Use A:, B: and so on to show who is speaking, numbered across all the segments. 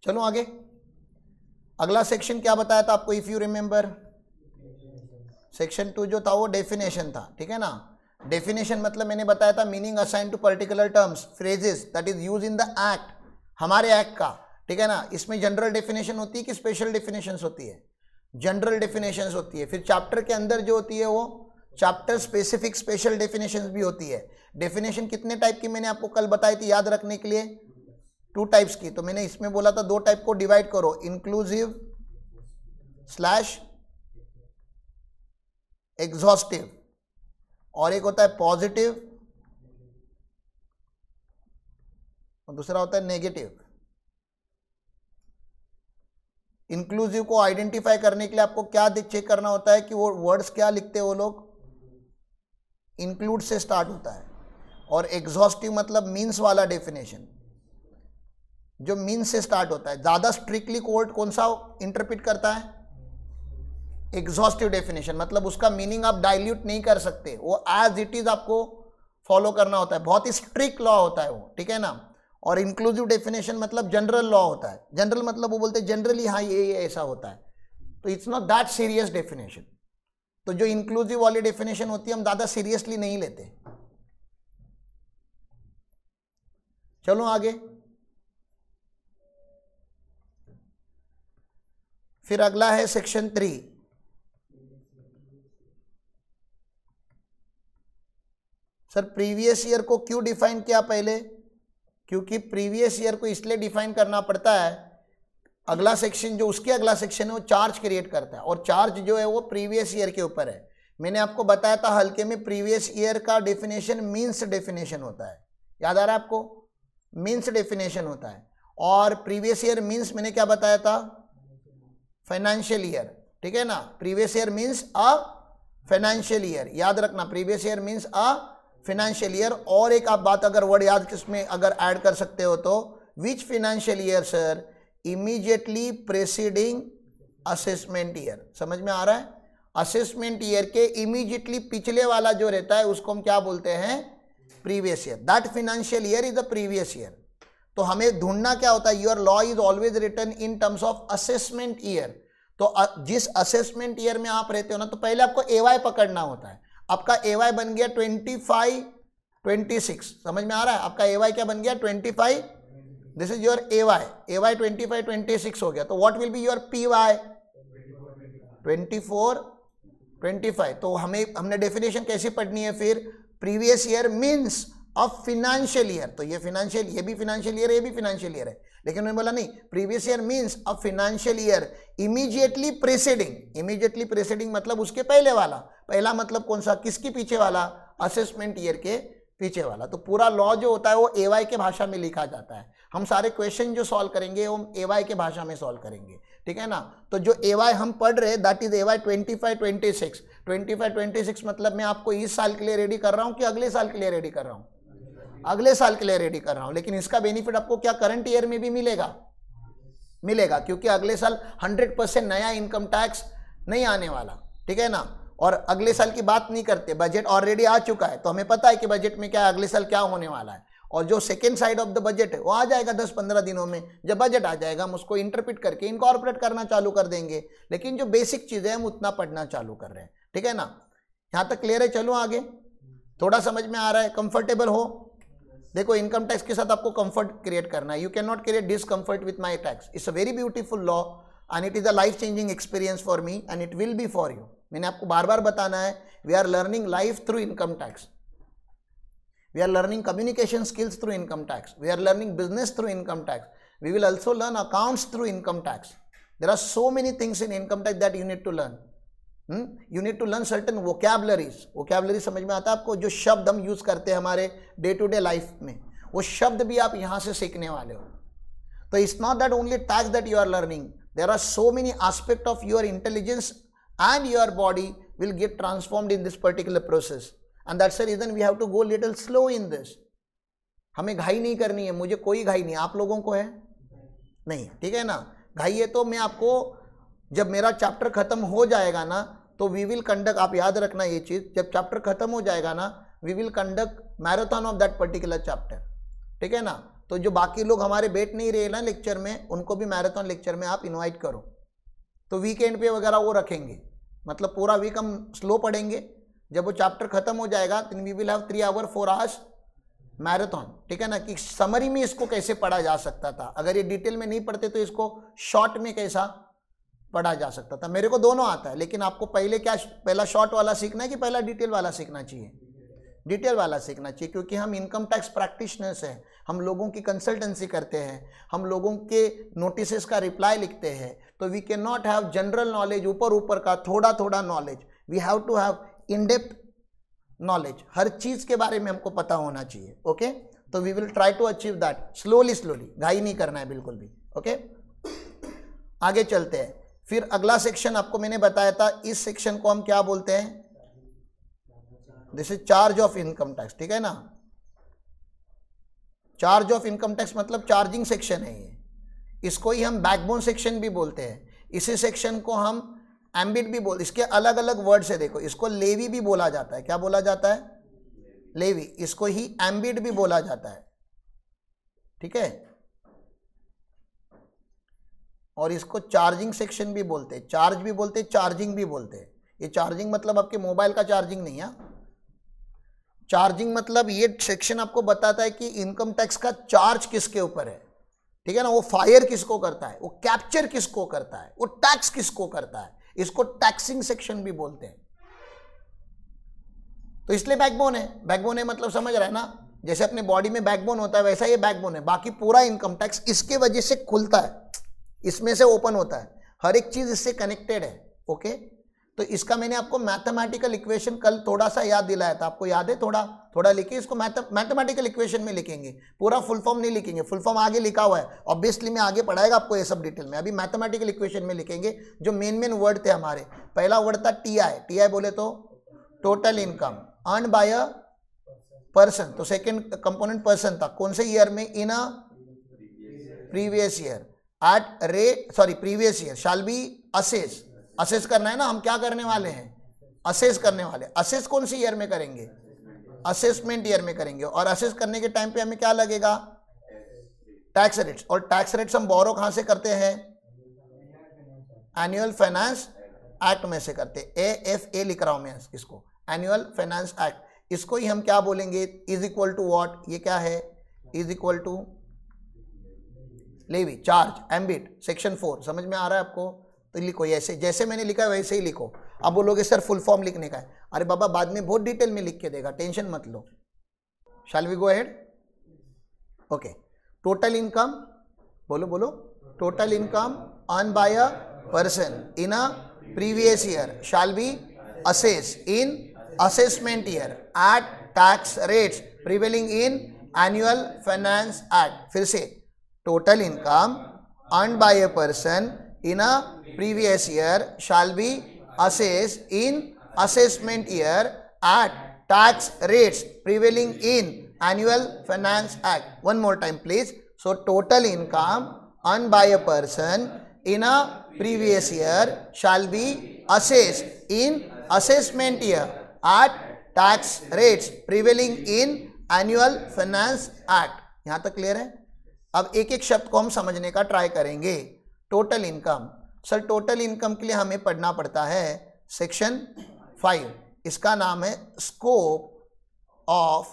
A: चलो आगे, अगला सेक्शन क्या बताया था आपको, इफ यू रिमेंबर, सेक्शन 2 जो था वो डेफिनेशन था, ठीक है ना। डेफिनेशन मतलब मैंने बताया था meaning assign to particular terms phrases that is use in the act, हमारे एक्ट का, ठीक है ना। इसमें जनरल डेफिनेशन होती है कि स्पेशल डेफिनेशंस होती है, जनरल डेफिनेशंस होती है। फिर चैप्टर के अंदर जो होती है वो चैप्टर स्पेसिफिक स्पेशल डेफिनेशंस भी होती है। डेफिनेशन कितने टाइप की मैंने आपको कल बताई थी याद रखने के लिए, 2 टाइप्स की। तो मैंने इसमें बोला था 2 टाइप को डिवाइड करो, इंक्लूसिव स्लैश एग्जॉस्टिव, और एक होता है पॉजिटिव और दूसरा होता है नेगेटिव। इंक्लूसिव को आइडेंटिफाई करने के लिए आपको क्या चेक करना होता है कि वो वर्ड्स क्या लिखते हैं, वो लोग इंक्लूड से स्टार्ट होता है। और एग्जॉस्टिव मतलब मीन्स वाला डेफिनेशन, जो मीन्स से स्टार्ट होता है। ज़्यादा स्ट्रिक्टली कोर्ट कौन सा इंटरप्रेट करता है, एग्जॉस्टिव डेफिनेशन, मतलब उसका मीनिंग आप डाइल्यूट नहीं कर सकते, वो एज इट इज आपको फॉलो करना होता है, बहुत ही स्ट्रिक्ट लॉ होता है वो, ठीक है ना। और इंक्लूसिव डेफिनेशन मतलब जनरल लॉ होता है, जनरल मतलब वो बोलते हैं जनरली हाँ ये ऐसा होता है, तो it's not that serious definition. तो जो इंक्लूसिव वाली डेफिनेशन होती है हम ज़्यादा सीरियसली नहीं लेते। चलो आगे, फिर अगला है सेक्शन 3। सर प्रीवियस ईयर को क्यों डिफाइन किया पहले, क्योंकि प्रीवियस ईयर को इसलिए डिफाइन करना पड़ता है, अगला सेक्शन जो उसके अगला सेक्शन है वो चार्ज क्रिएट करता है, और चार्ज जो है वो प्रीवियस ईयर के ऊपर है। मैंने आपको बताया था हल्के में प्रीवियस ईयर का डेफिनेशन मीन्स डेफिनेशन होता है, याद आ रहा है आपको, मीन्स डेफिनेशन होता है। और प्रीवियस ईयर मीन्स मैंने क्या बताया था, फाइनेंशियल ईयर, ठीक है ना। Previous year means a financial year, याद रखना, previous year means a financial year. और एक आप बात अगर वर्ड याद किसमें अगर ऐड कर सकते हो तो which financial year sir, immediately preceding assessment year, समझ में आ रहा है। असेसमेंट ईयर के इमीडिएटली पिछले वाला जो रहता है उसको हम क्या बोलते हैं, previous year. That financial year is the previous year. तो हमें ढूंढना क्या होता है, your law is always written in terms of assessment year. तो जिस असेसमेंट ईयर में आप रहते हो ना, तो पहले आपको एवाई पकड़ना होता है। आपका एवाई बन गया 25, 26, समझ में आ रहा है, आपका एवाई क्या बन गया 25, this is your AY, AY 25, 26 हो गया। तो what will be your P Y 24, 25। तो हमने डेफिनेशन कैसे पढ़नी है फिर, previous year means of financial year. तो ये फिनेंशियल, ये भी फिनेंशियल ईयर, ये भी फिनेंशियल ईयर है, लेकिन मैंने बोला नहीं, previous year means of financial year immediately preceding. Immediately preceding मतलब उसके पहले वाला, पहला मतलब कौन सा, किसके पीछे वाला, असेसमेंट ईयर के पीछे वाला। तो पूरा लॉ जो होता है वो एवाई के भाषा में लिखा जाता है। हम सारे क्वेश्चन जो सॉल्व करेंगे वो एवाई के भाषा में सॉल्व करेंगे, ठीक है ना। तो जो एवाई हम पढ़ रहे हैं दैट इज एवाई 25, 26। 25, 26 मतलब मैं आपको इस साल के लिए रेडी कर रहा हूँ कि अगले साल के लिए रेडी कर रहा हूँ, अगले साल के लिए रेडी कर रहा हूं। लेकिन इसका बेनिफिट आपको क्या करंट ईयर में भी मिलेगा, क्योंकि अगले साल 100% नया इनकम टैक्स नहीं आने वाला, ठीक है ना। और अगले साल की बात नहीं करते, बजट ऑलरेडी आ चुका है, तो हमें पता है कि बजट में क्या अगले साल क्या होने वाला है। और जो second side of the budget है वो आ जाएगा 10-15 दिनों में। जब बजट आ जाएगा हम उसको इंटरप्रेट करके इनकॉर्पोरेट करना चालू कर देंगे, लेकिन जो बेसिक चीजें हम उतना पढ़ना चालू कर रहे हैं, ठीक है ना। यहां तक क्लियर है, चलो आगे, थोड़ा समझ में आ रहा है, कंफर्टेबल हो। देखो इनकम टैक्स के साथ आपको कंफर्ट क्रिएट करना है, you can not create discomfort with my tax. It's a very beautiful law and it is a life changing experience for me and it will be for you. मैंने आपको बार बार बताना है, we are learning life through income tax, we are learning communication skills through income tax, we are learning business through income tax, we will also learn accounts through income tax. There are so many things in income tax that you need to learn. You need to learn certain vocabularies. Vocabulary समझ में आता है आपको, जो शब्द हम use करते हैं हमारे डे टू डे लाइफ में, वो शब्द भी आप यहां से सीखने वाले हो। तो it's not that only tax that you are learning, there are so many aspect of your intelligence and your body will get transformed in this particular process and that's the reason we have to go little slow in this. हमें घाई नहीं करनी है, मुझे कोई घाई नहीं, आप लोगों को है नहीं, ठीक है ना। घाई है तो मैं आपको, जब मेरा चैप्टर खत्म हो जाएगा ना, तो वी विल कंडक्ट, आप याद रखना ये चीज, जब चैप्टर खत्म हो जाएगा ना, we will conduct marathon of that particular chapter, ठीक है ना। तो जो बाकी लोग हमारे बैठ नहीं रहे ना लेक्चर में, उनको भी मैराथन लेक्चर में आप इनवाइट करो। तो वीकेंड पे वगैरह वो रखेंगे, मतलब पूरा वीक हम स्लो पढ़ेंगे। जब वो चैप्टर खत्म हो जाएगा तो we will have 3 hour 4 hours marathon, ठीक है ना, कि समरी में इसको कैसे पढ़ा जा सकता था। अगर ये डिटेल में नहीं पढ़ते तो इसको शॉर्ट में कैसा पढ़ा जा सकता था। मेरे को दोनों आता है, लेकिन आपको पहले क्या, पहला शॉर्ट वाला सीखना है कि पहला डिटेल वाला सीखना चाहिए? डिटेल वाला सीखना चाहिए, क्योंकि हम इनकम टैक्स प्रैक्टिशनर्स हैं, हम लोगों की कंसल्टेंसी करते हैं, हम लोगों के नोटिसेस का रिप्लाई लिखते हैं। तो we can not have general knowledge, ऊपर ऊपर का थोड़ा थोड़ा knowledge, we have to have in depth knowledge. हर चीज के बारे में हमको पता होना चाहिए। ओके, तो we will try to achieve that slowly slowly, घाई नहीं करना है बिल्कुल भी। ओके, आगे चलते हैं। फिर अगला सेक्शन आपको मैंने बताया था, इस सेक्शन को हम क्या बोलते हैं? This is charge of income tax, ठीक है ना। चार्ज ऑफ इनकम टैक्स मतलब चार्जिंग सेक्शन है ये, इसको ही हम बैकबोन सेक्शन भी बोलते हैं। इसी सेक्शन को हम एम्बिट भी बोल, इसके अलग अलग वर्ड्स है, देखो इसको लेवी भी बोला जाता है। क्या बोला जाता है? लेवी। इसको ही एम्बिट भी बोला जाता है, ठीक है। और इसको चार्जिंग सेक्शन भी बोलते हैं, चार्ज भी बोलते हैं, चार्जिंग भी बोलते हैं। ये चार्जिंग मतलब आपके मोबाइल का चार्जिंग नहीं है, चार्जिंग मतलब ये सेक्शन आपको बताता है कि इनकम टैक्स का चार्ज किसके ऊपर है, ठीक है ना। वो फायर किसको करता है, वो कैप्चर किसको करता है, वो टैक्स किसको करता है, इसको टैक्सिंग सेक्शन भी बोलते हैं। तो इसलिए बैकबोन है। बैकबोन है मतलब समझ रहा है ना, जैसे अपने बॉडी में बैकबोन होता है वैसा ये बैकबोन है। बाकी पूरा इनकम टैक्स इसके वजह से खुलता है, इसमें से ओपन होता है, हर एक चीज इससे कनेक्टेड है। ओके, तो इसका मैंने आपको मैथमेटिकल इक्वेशन कल थोड़ा सा याद दिलाया था, आपको याद है? थोड़ा थोड़ा लिखिए इसको, मैथमेटिकल इक्वेशन में लिखेंगे, पूरा फुल फॉर्म नहीं लिखेंगे। फुल फॉर्म आगे लिखा हुआ है, ऑब्वियसली मैं आगे पढ़ाएगा आपको ये सब डिटेल में। अभी मैथमेटिकल इक्वेशन में लिखेंगे जो मेन वर्ड थे हमारे। पहला वर्ड था टीआई, टीआई बोले तो total income earn by a person, तो सेकेंड कंपोनेंट पर्सन था। कौन से ईयर में? In a previous year at rate, sorry previous year shall be assess. Assess करना है ना, हम क्या करने वाले हैं? असेस करने वाले। असेस कौन सी ईयर में करेंगे? असेसमेंट ईयर में करेंगे। और असेस करने के टाइम पे हमें क्या लगेगा? Tax rates. और टैक्स रेट्स हम बोरो कहां से करते हैं? एनुअल फाइनेंस एक्ट में से करते हैं। AFA लिख रहा हूं मैं इसको, एनुअल फाइनेंस एक्ट। इसको ही हम क्या बोलेंगे? Is equal to what? ये क्या है? Is equal to levy, charge, ambit, section 4। समझ में आ रहा है आपको? तो लिखो ऐसे, जैसे मैंने लिखा है वैसे ही लिखो। अब बोलोगे सर फुल फॉर्म लिखने का है, अरे बाबा बाद में बहुत डिटेल में लिख के देगा, टेंशन मत लो। Shall we go ahead? Okay, total income, बोलो बोलो, total income earn by a person in a previous year shall be assess in assessment year at tax rates prevailing in annual finance act. फिर से, total income earn by a person in a previous year shall be assessed in assessment year at tax rates prevailing in annual finance act. One more time please. So total income earned by a person in a previous year shall be assessed in assessment year at tax rates prevailing in annual finance act. यहां तक clear है? अब एक एक शब्द को हम समझने का ट्राई करेंगे। Total income, sir total income के लिए हमें पढ़ना पड़ता है सेक्शन 5, इसका नाम है स्कोप ऑफ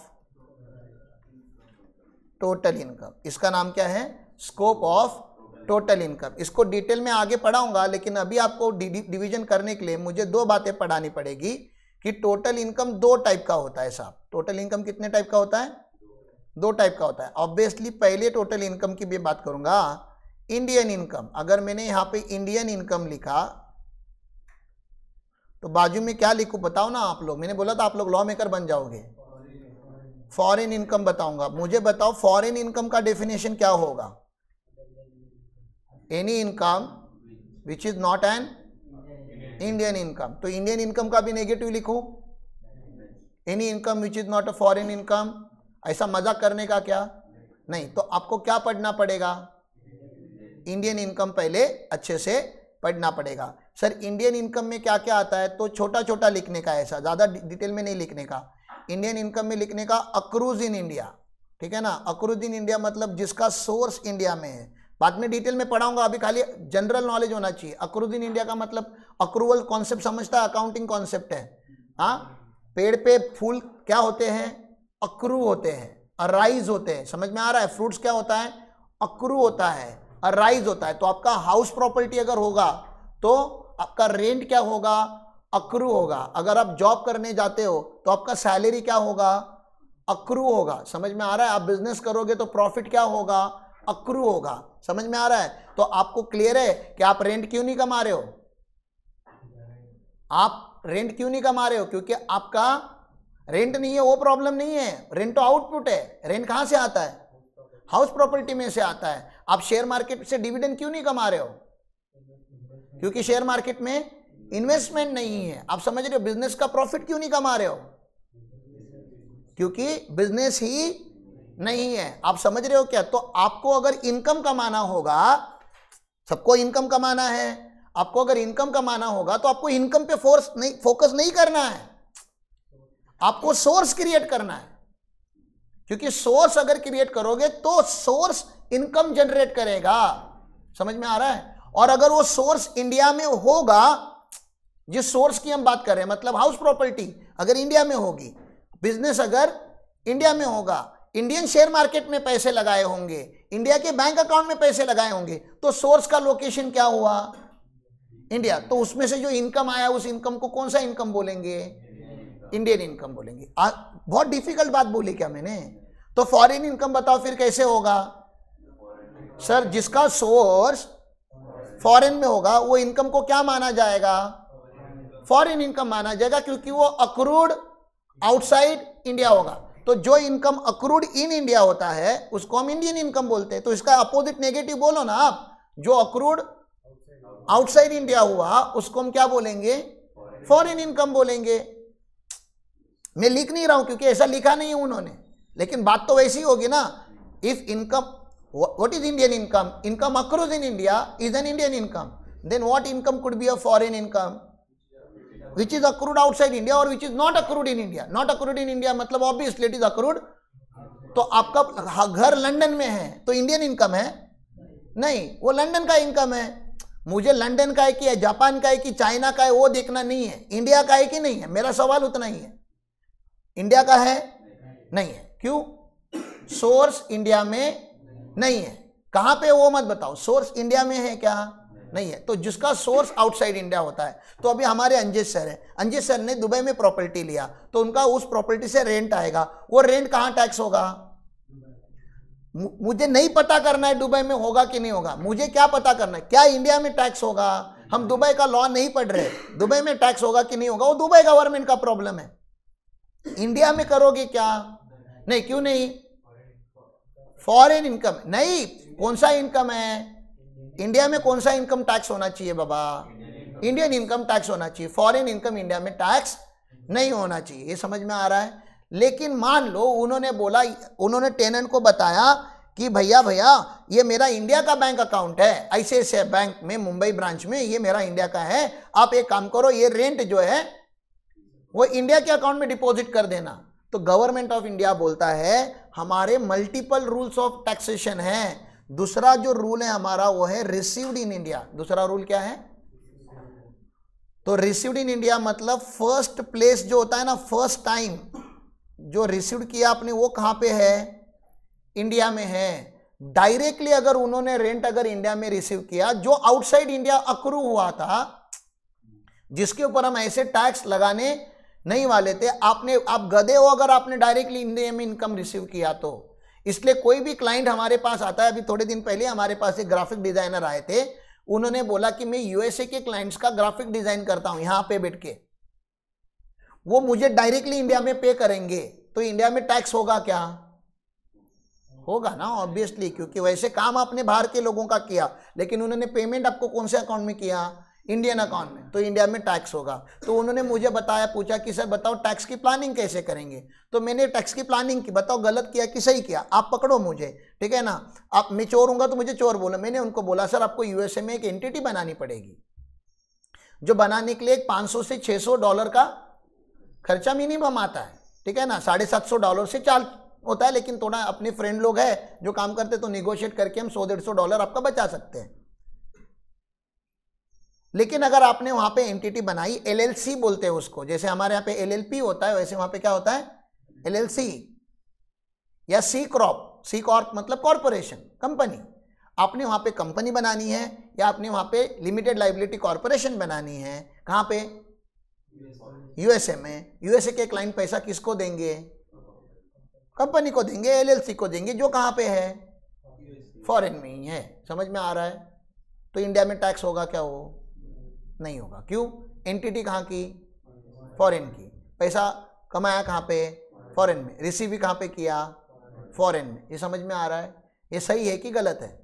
A: टोटल इनकम। इसका नाम क्या है? Scope of total income. इसको डिटेल में आगे पढ़ाऊंगा, लेकिन अभी आपको डिवीजन करने के लिए मुझे 2 बातें पढ़ानी पड़ेगी कि टोटल इनकम 2 टाइप का होता है साहब। टोटल इनकम कितने टाइप का होता है? 2 टाइप का होता है। ऑब्वियसली पहले टोटल इनकम की भी बात करूंगा, इंडियन इनकम। अगर मैंने यहां पे इंडियन इनकम लिखा तो बाजू में क्या लिखूं बताओ ना आप लोग? मैंने बोला था आप लोग लॉ मेकर बन जाओगे। फॉरेन इनकम बताऊंगा। मुझे बताओ फॉरेन इनकम का डेफिनेशन क्या होगा? Any income which is not an Indian income. तो इंडियन इनकम का भी नेगेटिव लिखूं, any income which is not a foreign income. ऐसा मजाक करने का क्या नहीं। तो आपको क्या पढ़ना पड़ेगा? इंडियन इनकम पहले अच्छे से पढ़ना पड़ेगा। सर इंडियन इनकम में क्या क्या आता है? तो छोटा छोटा लिखने का, ऐसा ज़्यादा डिटेल में नहीं लिखने का। इंडियन इनकम में लिखने का अक्रूज इन इंडिया, ठीक है ना। अक्रूड इन इंडिया मतलब जिसका सोर्स इंडिया में है, बाद में डिटेल में पढ़ाऊंगा, अभी खाली जनरल नॉलेज होना चाहिए। अक्रूड इन इंडिया का मतलब अक्रूवल कॉन्सेप्ट समझता है, अकाउंटिंग कॉन्सेप्ट है। हाँ, पेड़ पे फूल क्या होते हैं, अक्रू होते हैं, अराइज होते हैं, समझ में आ रहा है। फ्रूट्स क्या होता है, अक्रू होता है, अराइज होता है। तो आपका हाउस प्रॉपर्टी अगर होगा तो आपका रेंट क्या होगा, अक्रू होगा। अगर आप जॉब करने जाते हो तो आपका सैलरी क्या होगा, अक्रू होगा। समझ में आ रहा है। आप बिजनेस करोगे तो प्रॉफिट क्या होगा, अक्रू होगा। समझ में आ रहा है। तो आपको क्लियर है कि आप रेंट क्यों नहीं कमा रहे हो, आप रेंट क्यों नहीं कमा रहे हो, क्योंकि आपका रेंट नहीं है, वो प्रॉब्लम नहीं है। रेंट तो आउटपुट है। रेंट कहां से आता है, हाउस प्रॉपर्टी में से आता है। आप शेयर मार्केट से डिविडेंड क्यों नहीं कमा रहे हो, क्योंकि शेयर मार्केट में इन्वेस्टमेंट नहीं है। आप समझ रहे हो। बिजनेस का प्रॉफिट क्यों नहीं कमा रहे हो, क्योंकि बिजनेस ही नहीं है। आप समझ रहे हो क्या। तो आपको अगर इनकम कमाना होगा, सबको इनकम कमाना है, आपको अगर इनकम कमाना होगा तो आपको इनकम पे फोकस नहीं करना है, आपको सोर्स क्रिएट करना है। क्योंकि सोर्स अगर क्रिएट करोगे तो सोर्स इनकम जनरेट करेगा। समझ में आ रहा है। और अगर वो सोर्स इंडिया में होगा, जिस सोर्स की हम बात कर रहे हैं, मतलब हाउस प्रॉपर्टी अगर इंडिया में होगी, बिजनेस अगर इंडिया में होगा, इंडियन शेयर मार्केट में पैसे लगाए होंगे, इंडिया के बैंक अकाउंट में पैसे लगाए होंगे, तो सोर्स का लोकेशन क्या हुआ, इंडिया। तो उसमें से जो इनकम आया उस इनकम को कौन सा इनकम बोलेंगे, इंडियन इनकम बोलेंगे। बहुत डिफिकल्ट बात बोली क्या मैंने। तो फॉरेन इनकम बताओ फिर कैसे होगा सर। जिसका सोर्स फॉरेन में होगा वो इनकम को क्या माना जाएगा, फॉरेन इनकम माना जाएगा, क्योंकि वो अक्रूड आउटसाइड इंडिया होगा। तो जो इनकम अक्रूड इन इंडिया होता है उसको हम इंडियन इनकम बोलते हैं। तो इसका अपोजिट नेगेटिव बोलो ना आप, जो अक्रूड आउटसाइड इंडिया हुआ उसको हम क्या बोलेंगे, फॉरेन इनकम बोलेंगे। मैं लिख नहीं रहा हूं क्योंकि ऐसा लिखा नहीं है उन्होंने, लेकिन बात तो वैसी होगी ना। If income, what is Indian income, income accrues in India is an Indian income, then what income could be a foreign income which is accrued outside India or which is not accrued in India. Not accrued in India मतलब obviously it is accrued। तो आपका घर London में है तो Indian income है नहीं, वो लंदन का इनकम है। मुझे लंदन का है कि जापान का है कि चाइना का है वो देखना नहीं है, इंडिया का है कि नहीं है, मेरा सवाल उतना ही है। इंडिया का है नहीं है, क्यों, सोर्स इंडिया में नहीं है। कहां पे वो मत बताओ, सोर्स इंडिया में है क्या, नहीं है। तो जिसका सोर्स आउटसाइड इंडिया होता है, तो अभी हमारे अंजित सर है, अंजित सर ने दुबई में प्रॉपर्टी लिया तो उनका उस प्रॉपर्टी से रेंट आएगा, वो रेंट कहां टैक्स होगा। मुझे नहीं पता करना है दुबई में होगा कि नहीं होगा, मुझे क्या पता करना है, क्या इंडिया में टैक्स होगा। हम दुबई का लॉ नहीं पढ़ रहे, दुबई में टैक्स होगा कि नहीं होगा वो दुबई गवर्नमेंट का प्रॉब्लम है। इंडिया में करोगे क्या, नहीं, क्यों नहीं, फॉरेन इनकम नहीं। कौन सा इनकम है इंडिया में, कौन सा इनकम टैक्स होना चाहिए बाबा, इंडियन इनकम टैक्स होना चाहिए। फॉरेन इनकम इंडिया में टैक्स नहीं होना चाहिए, ये समझ में आ रहा है। लेकिन मान लो उन्होंने बोला, उन्होंने टेनेंट को बताया कि भैया ये मेरा इंडिया का बैंक अकाउंट है, ICICI बैंक में मुंबई ब्रांच में, ये मेरा इंडिया का है, आप एक काम करो ये रेंट जो है वो इंडिया के अकाउंट में डिपॉजिट कर देना। तो गवर्नमेंट ऑफ इंडिया बोलता है हमारे मल्टीपल रूल्स ऑफ टैक्सेशन है। दूसरा जो रूल है हमारा वो है रिसीव्ड इन इंडिया। दूसरा रूल क्या है, तो रिसीव्ड इन इंडिया मतलब फर्स्ट प्लेस जो होता है ना, फर्स्ट टाइम जो रिसीव्ड किया आपने वो कहां पे है, इंडिया में है। डायरेक्टली अगर उन्होंने रेंट अगर इंडिया में रिसीव किया, जो आउटसाइड इंडिया अक्रू हुआ था, जिसके ऊपर हम ऐसे टैक्स लगाने नहीं वाले थे, आप गधे हो अगर आपने डायरेक्टली इंडिया में इनकम रिसीव किया तो। इसलिए कोई भी क्लाइंट हमारे पास आता है, अभी थोड़े दिन पहले हमारे पास एक ग्राफिक डिजाइनर आए थे, उन्होंने बोला कि मैं यूएसए के क्लाइंट्स का ग्राफिक डिजाइन करता हूं यहां पे बैठ के, वो मुझे डायरेक्टली इंडिया में पे करेंगे, तो इंडिया में टैक्स होगा क्या, होगा ना ऑब्वियसली, क्योंकि वैसे काम आपने बाहर के लोगों का किया, लेकिन उन्होंने पेमेंट आपको कौन से अकाउंट में किया, इंडियन अकाउंट में, तो इंडिया में टैक्स होगा। तो उन्होंने मुझे बताया, पूछा कि सर बताओ टैक्स की प्लानिंग कैसे करेंगे। तो मैंने टैक्स की प्लानिंग की, बताओ गलत किया कि सही किया, आप पकड़ो मुझे, ठीक है ना। आप मैं चोर हूँगा तो मुझे चोर बोलो। मैंने उनको बोला सर आपको यूएसए में एक एंटिटी बनानी पड़ेगी, जो बनाने के लिए $500 से $600 का खर्चा मिनिमम आता है, ठीक है ना, $750 से होता है, लेकिन थोड़ा अपने फ्रेंड लोग हैं जो काम करते तो निगोशिएट करके हम $100-150 आपका बचा सकते हैं। लेकिन अगर आपने वहां पे एंटिटी बनाई, LLC बोलते हैं उसको, जैसे हमारे यहाँ पे LLP होता है वैसे वहां पे क्या होता है, LLC या सी कॉर्प मतलब कॉर्पोरेशन, कंपनी। आपने वहां पे कंपनी बनानी है या आपने वहां पे लिमिटेड लाइबिलिटी कॉर्पोरेशन बनानी है, कहां पे, यूएसए में। यूएसए के क्लाइंट पैसा किसको देंगे, कंपनी को देंगे, LLC को देंगे, जो कहां पे है, फॉरेन में ही है। समझ में आ रहा है? तो इंडिया में टैक्स होगा क्या, वो नहीं होगा। क्यों, एंटिटी कहां की, फॉरेन की, पैसा कमाया कहां पे, फॉरेन में, रिसीव भी कहां पे किया, फॉरेन में। ये समझ में आ रहा है? ये सही है कि गलत है?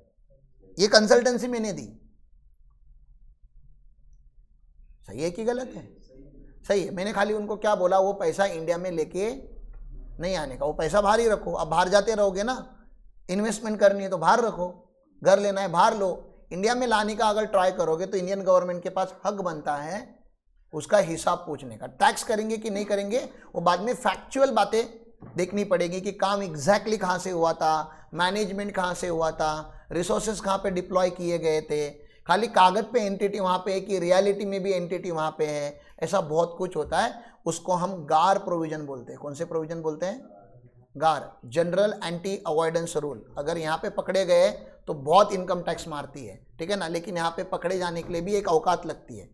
A: ये कंसल्टेंसी मैंने दी, सही है कि गलत है? सही है। मैंने खाली उनको क्या बोला, वो पैसा इंडिया में लेके नहीं आने का, वो पैसा बाहर ही रखो। अब बाहर जाते रहोगे ना, इन्वेस्टमेंट करनी है तो बाहर रखो, घर लेना है बाहर लो। इंडिया में लाने का अगर ट्राई करोगे तो इंडियन गवर्नमेंट के पास हक बनता है उसका हिसाब पूछने का। टैक्स करेंगे कि नहीं करेंगे वो बाद में फैक्चुअल बातें देखनी पड़ेगी कि काम एग्जैक्टली कहाँ से हुआ था, मैनेजमेंट कहाँ से हुआ था, रिसोर्सेज कहाँ पे डिप्लॉय किए गए थे। खाली कागज पे एंटिटी वहाँ पे है कि रियलिटी में भी एंटिटी वहाँ पे है, ऐसा बहुत कुछ होता है। उसको हम गार प्रोविजन बोलते हैं। कौन से प्रोविजन बोलते हैं, गार, जनरल एंटी अवॉइडेंस रूल। अगर यहाँ पे पकड़े गए तो बहुत इनकम टैक्स मारती है, ठीक है ना, लेकिन यहाँ पे पकड़े जाने के लिए भी एक औकात लगती है।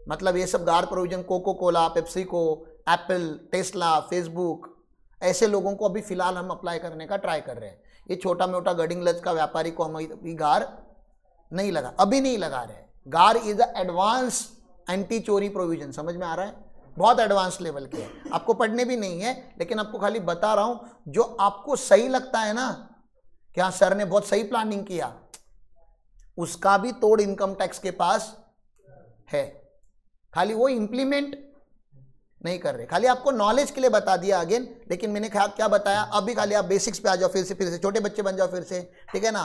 A: मतलब ये सब GAAR provision Coca Cola, PepsiCo, Apple, Tesla, Facebook, ऐसे लोगों को अभी फिलहाल हम अप्लाई करने का ट्राई कर रहे हैं। ये छोटा मोटा गडिंग लज का व्यापारी को हम अभी गार नहीं लगा, अभी नहीं लगा रहे। गार इज अ एडवांस एंटी चोरी प्रोविजन। समझ में आ रहा है? बहुत एडवांस लेवल के है, आपको पढ़ने भी नहीं है, लेकिन आपको खाली बता रहा हूं। जो आपको सही लगता है ना कि हाँ सर ने बहुत सही प्लानिंग किया, उसका भी तोड़ इनकम टैक्स के पास है, खाली वो इंप्लीमेंट नहीं कर रहे। खाली आपको नॉलेज के लिए बता दिया अगेन, लेकिन मैंने क्या बताया, अभी खाली आप बेसिक्स पे आ जाओ, फिर से छोटे बच्चे बन जाओ फिर से, ठीक है ना।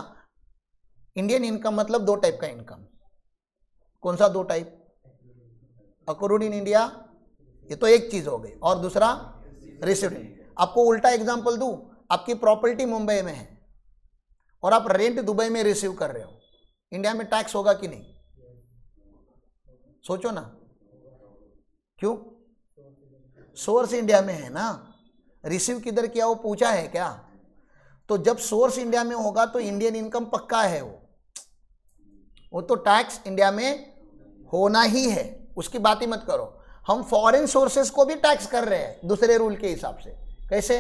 A: इंडियन इनकम मतलब 2 टाइप का इनकम। कौन सा 2 टाइप, अक्रूड इन इंडिया, ये तो एक चीज हो गई, और दूसरा रिसीव्ड। आपको उल्टा एग्जांपल दूं, आपकी प्रॉपर्टी मुंबई में है और आप रेंट दुबई में रिसीव कर रहे हो, इंडिया में टैक्स होगा कि नहीं, सोचो ना। क्यों, सोर्स इंडिया में है ना, रिसीव किधर किया वो पूछा है क्या? तो जब सोर्स इंडिया में होगा तो इंडियन इनकम पक्का है, वो तो टैक्स इंडिया में होना ही है, उसकी बात ही मत करो। हम फॉरेन सोर्सेस को भी टैक्स कर रहे हैं दूसरे रूल के हिसाब से। कैसे,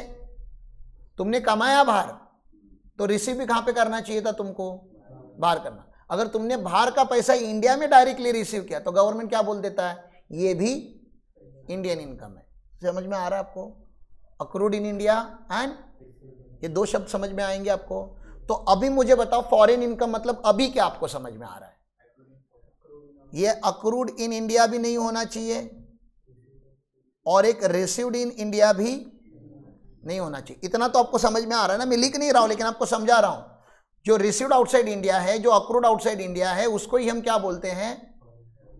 A: तुमने कमाया बाहर तो रिसीव भी कहां पे करना चाहिए था तुमको, बाहर करना। अगर तुमने बाहर का पैसा इंडिया में डायरेक्टली रिसीव किया तो गवर्नमेंट क्या बोल देता है, ये भी इंडियन इनकम है। समझ में आ रहा है आपको? अक्रूड इन इंडिया एंड, ये 2 शब्द समझ में आएंगे आपको। तो अभी मुझे बताओ फॉरेन इनकम मतलब अभी क्या आपको समझ में आ रहा है? ये अक्रूड इन इंडिया भी नहीं होना चाहिए और एक रिसीव्ड इन इंडिया भी नहीं होना चाहिए। इतना तो आपको समझ में आ रहा है ना, मैं लिख नहीं रहा हूं लेकिन आपको समझा रहा हूं। जो रिसीव्ड आउटसाइड इंडिया है, जो अक्रूड आउटसाइड इंडिया है, उसको ही हम क्या बोलते हैं,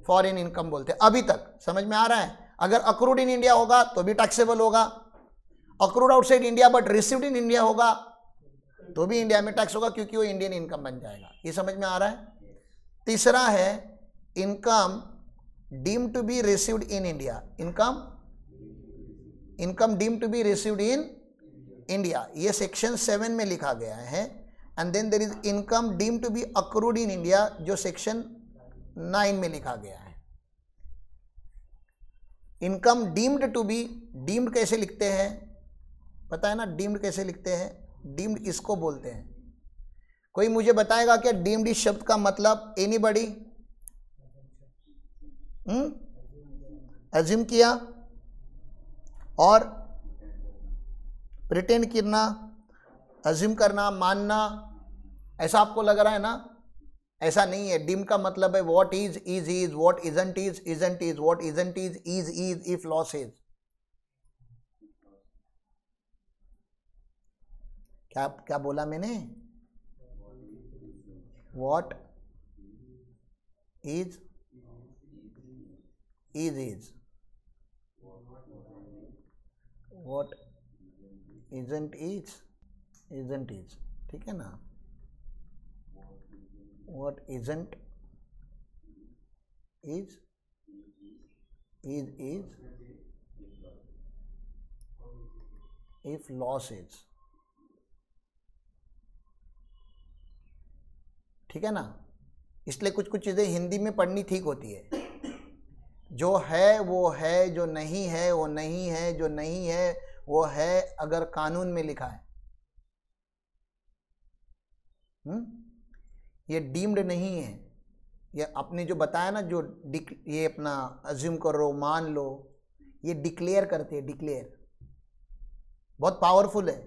A: फॉरेन इनकम बोलते हैं। अभी तक समझ में आ रहा है? अगर अक्रूड इन इंडिया होगा तो भी टैक्सेबल होगा, accrued outside India but received in India होगा तो भी इंडिया में टैक्स होगा, क्योंकि वो इंडियन इनकम बन जाएगा। ये समझ में आ रहा है? तीसरा है income deemed to be received in India. Income deemed to be received in India, ये सेक्शन 7 में लिखा गया है। And then there is income deemed to be accrued in India, जो सेक्शन 9 में लिखा गया है। Income deemed to be, deemed कैसे लिखते हैं पता है ना, डीम्ड कैसे लिखते हैं, डीम्ड इसको बोलते हैं। कोई मुझे बताएगा क्या डीम्ड इस शब्द का मतलब? एनीबॉडी? अज्यूम किया और प्रिटेंड करना, अज्यूम करना, मानना, ऐसा आपको लग रहा है ना? ऐसा नहीं है। डीम का मतलब है what is is, what isn't is isn't, what isn't is if loss is. क्या क्या बोला मैंने? What is is, what isn't is, ठीक है ना, what isn't is if loss is, ठीक है ना। इसलिए कुछ कुछ चीज़ें हिंदी में पढ़नी ठीक होती है। जो है वो है, जो नहीं है वो नहीं है, जो नहीं है वो है अगर कानून में लिखा है। ये डीम्ड नहीं है, ये आपने जो बताया ना, जो ये अपना अज्यूम करो, मान लो, ये डिक्लेयर करते हैं। डिक्लेयर बहुत पावरफुल है।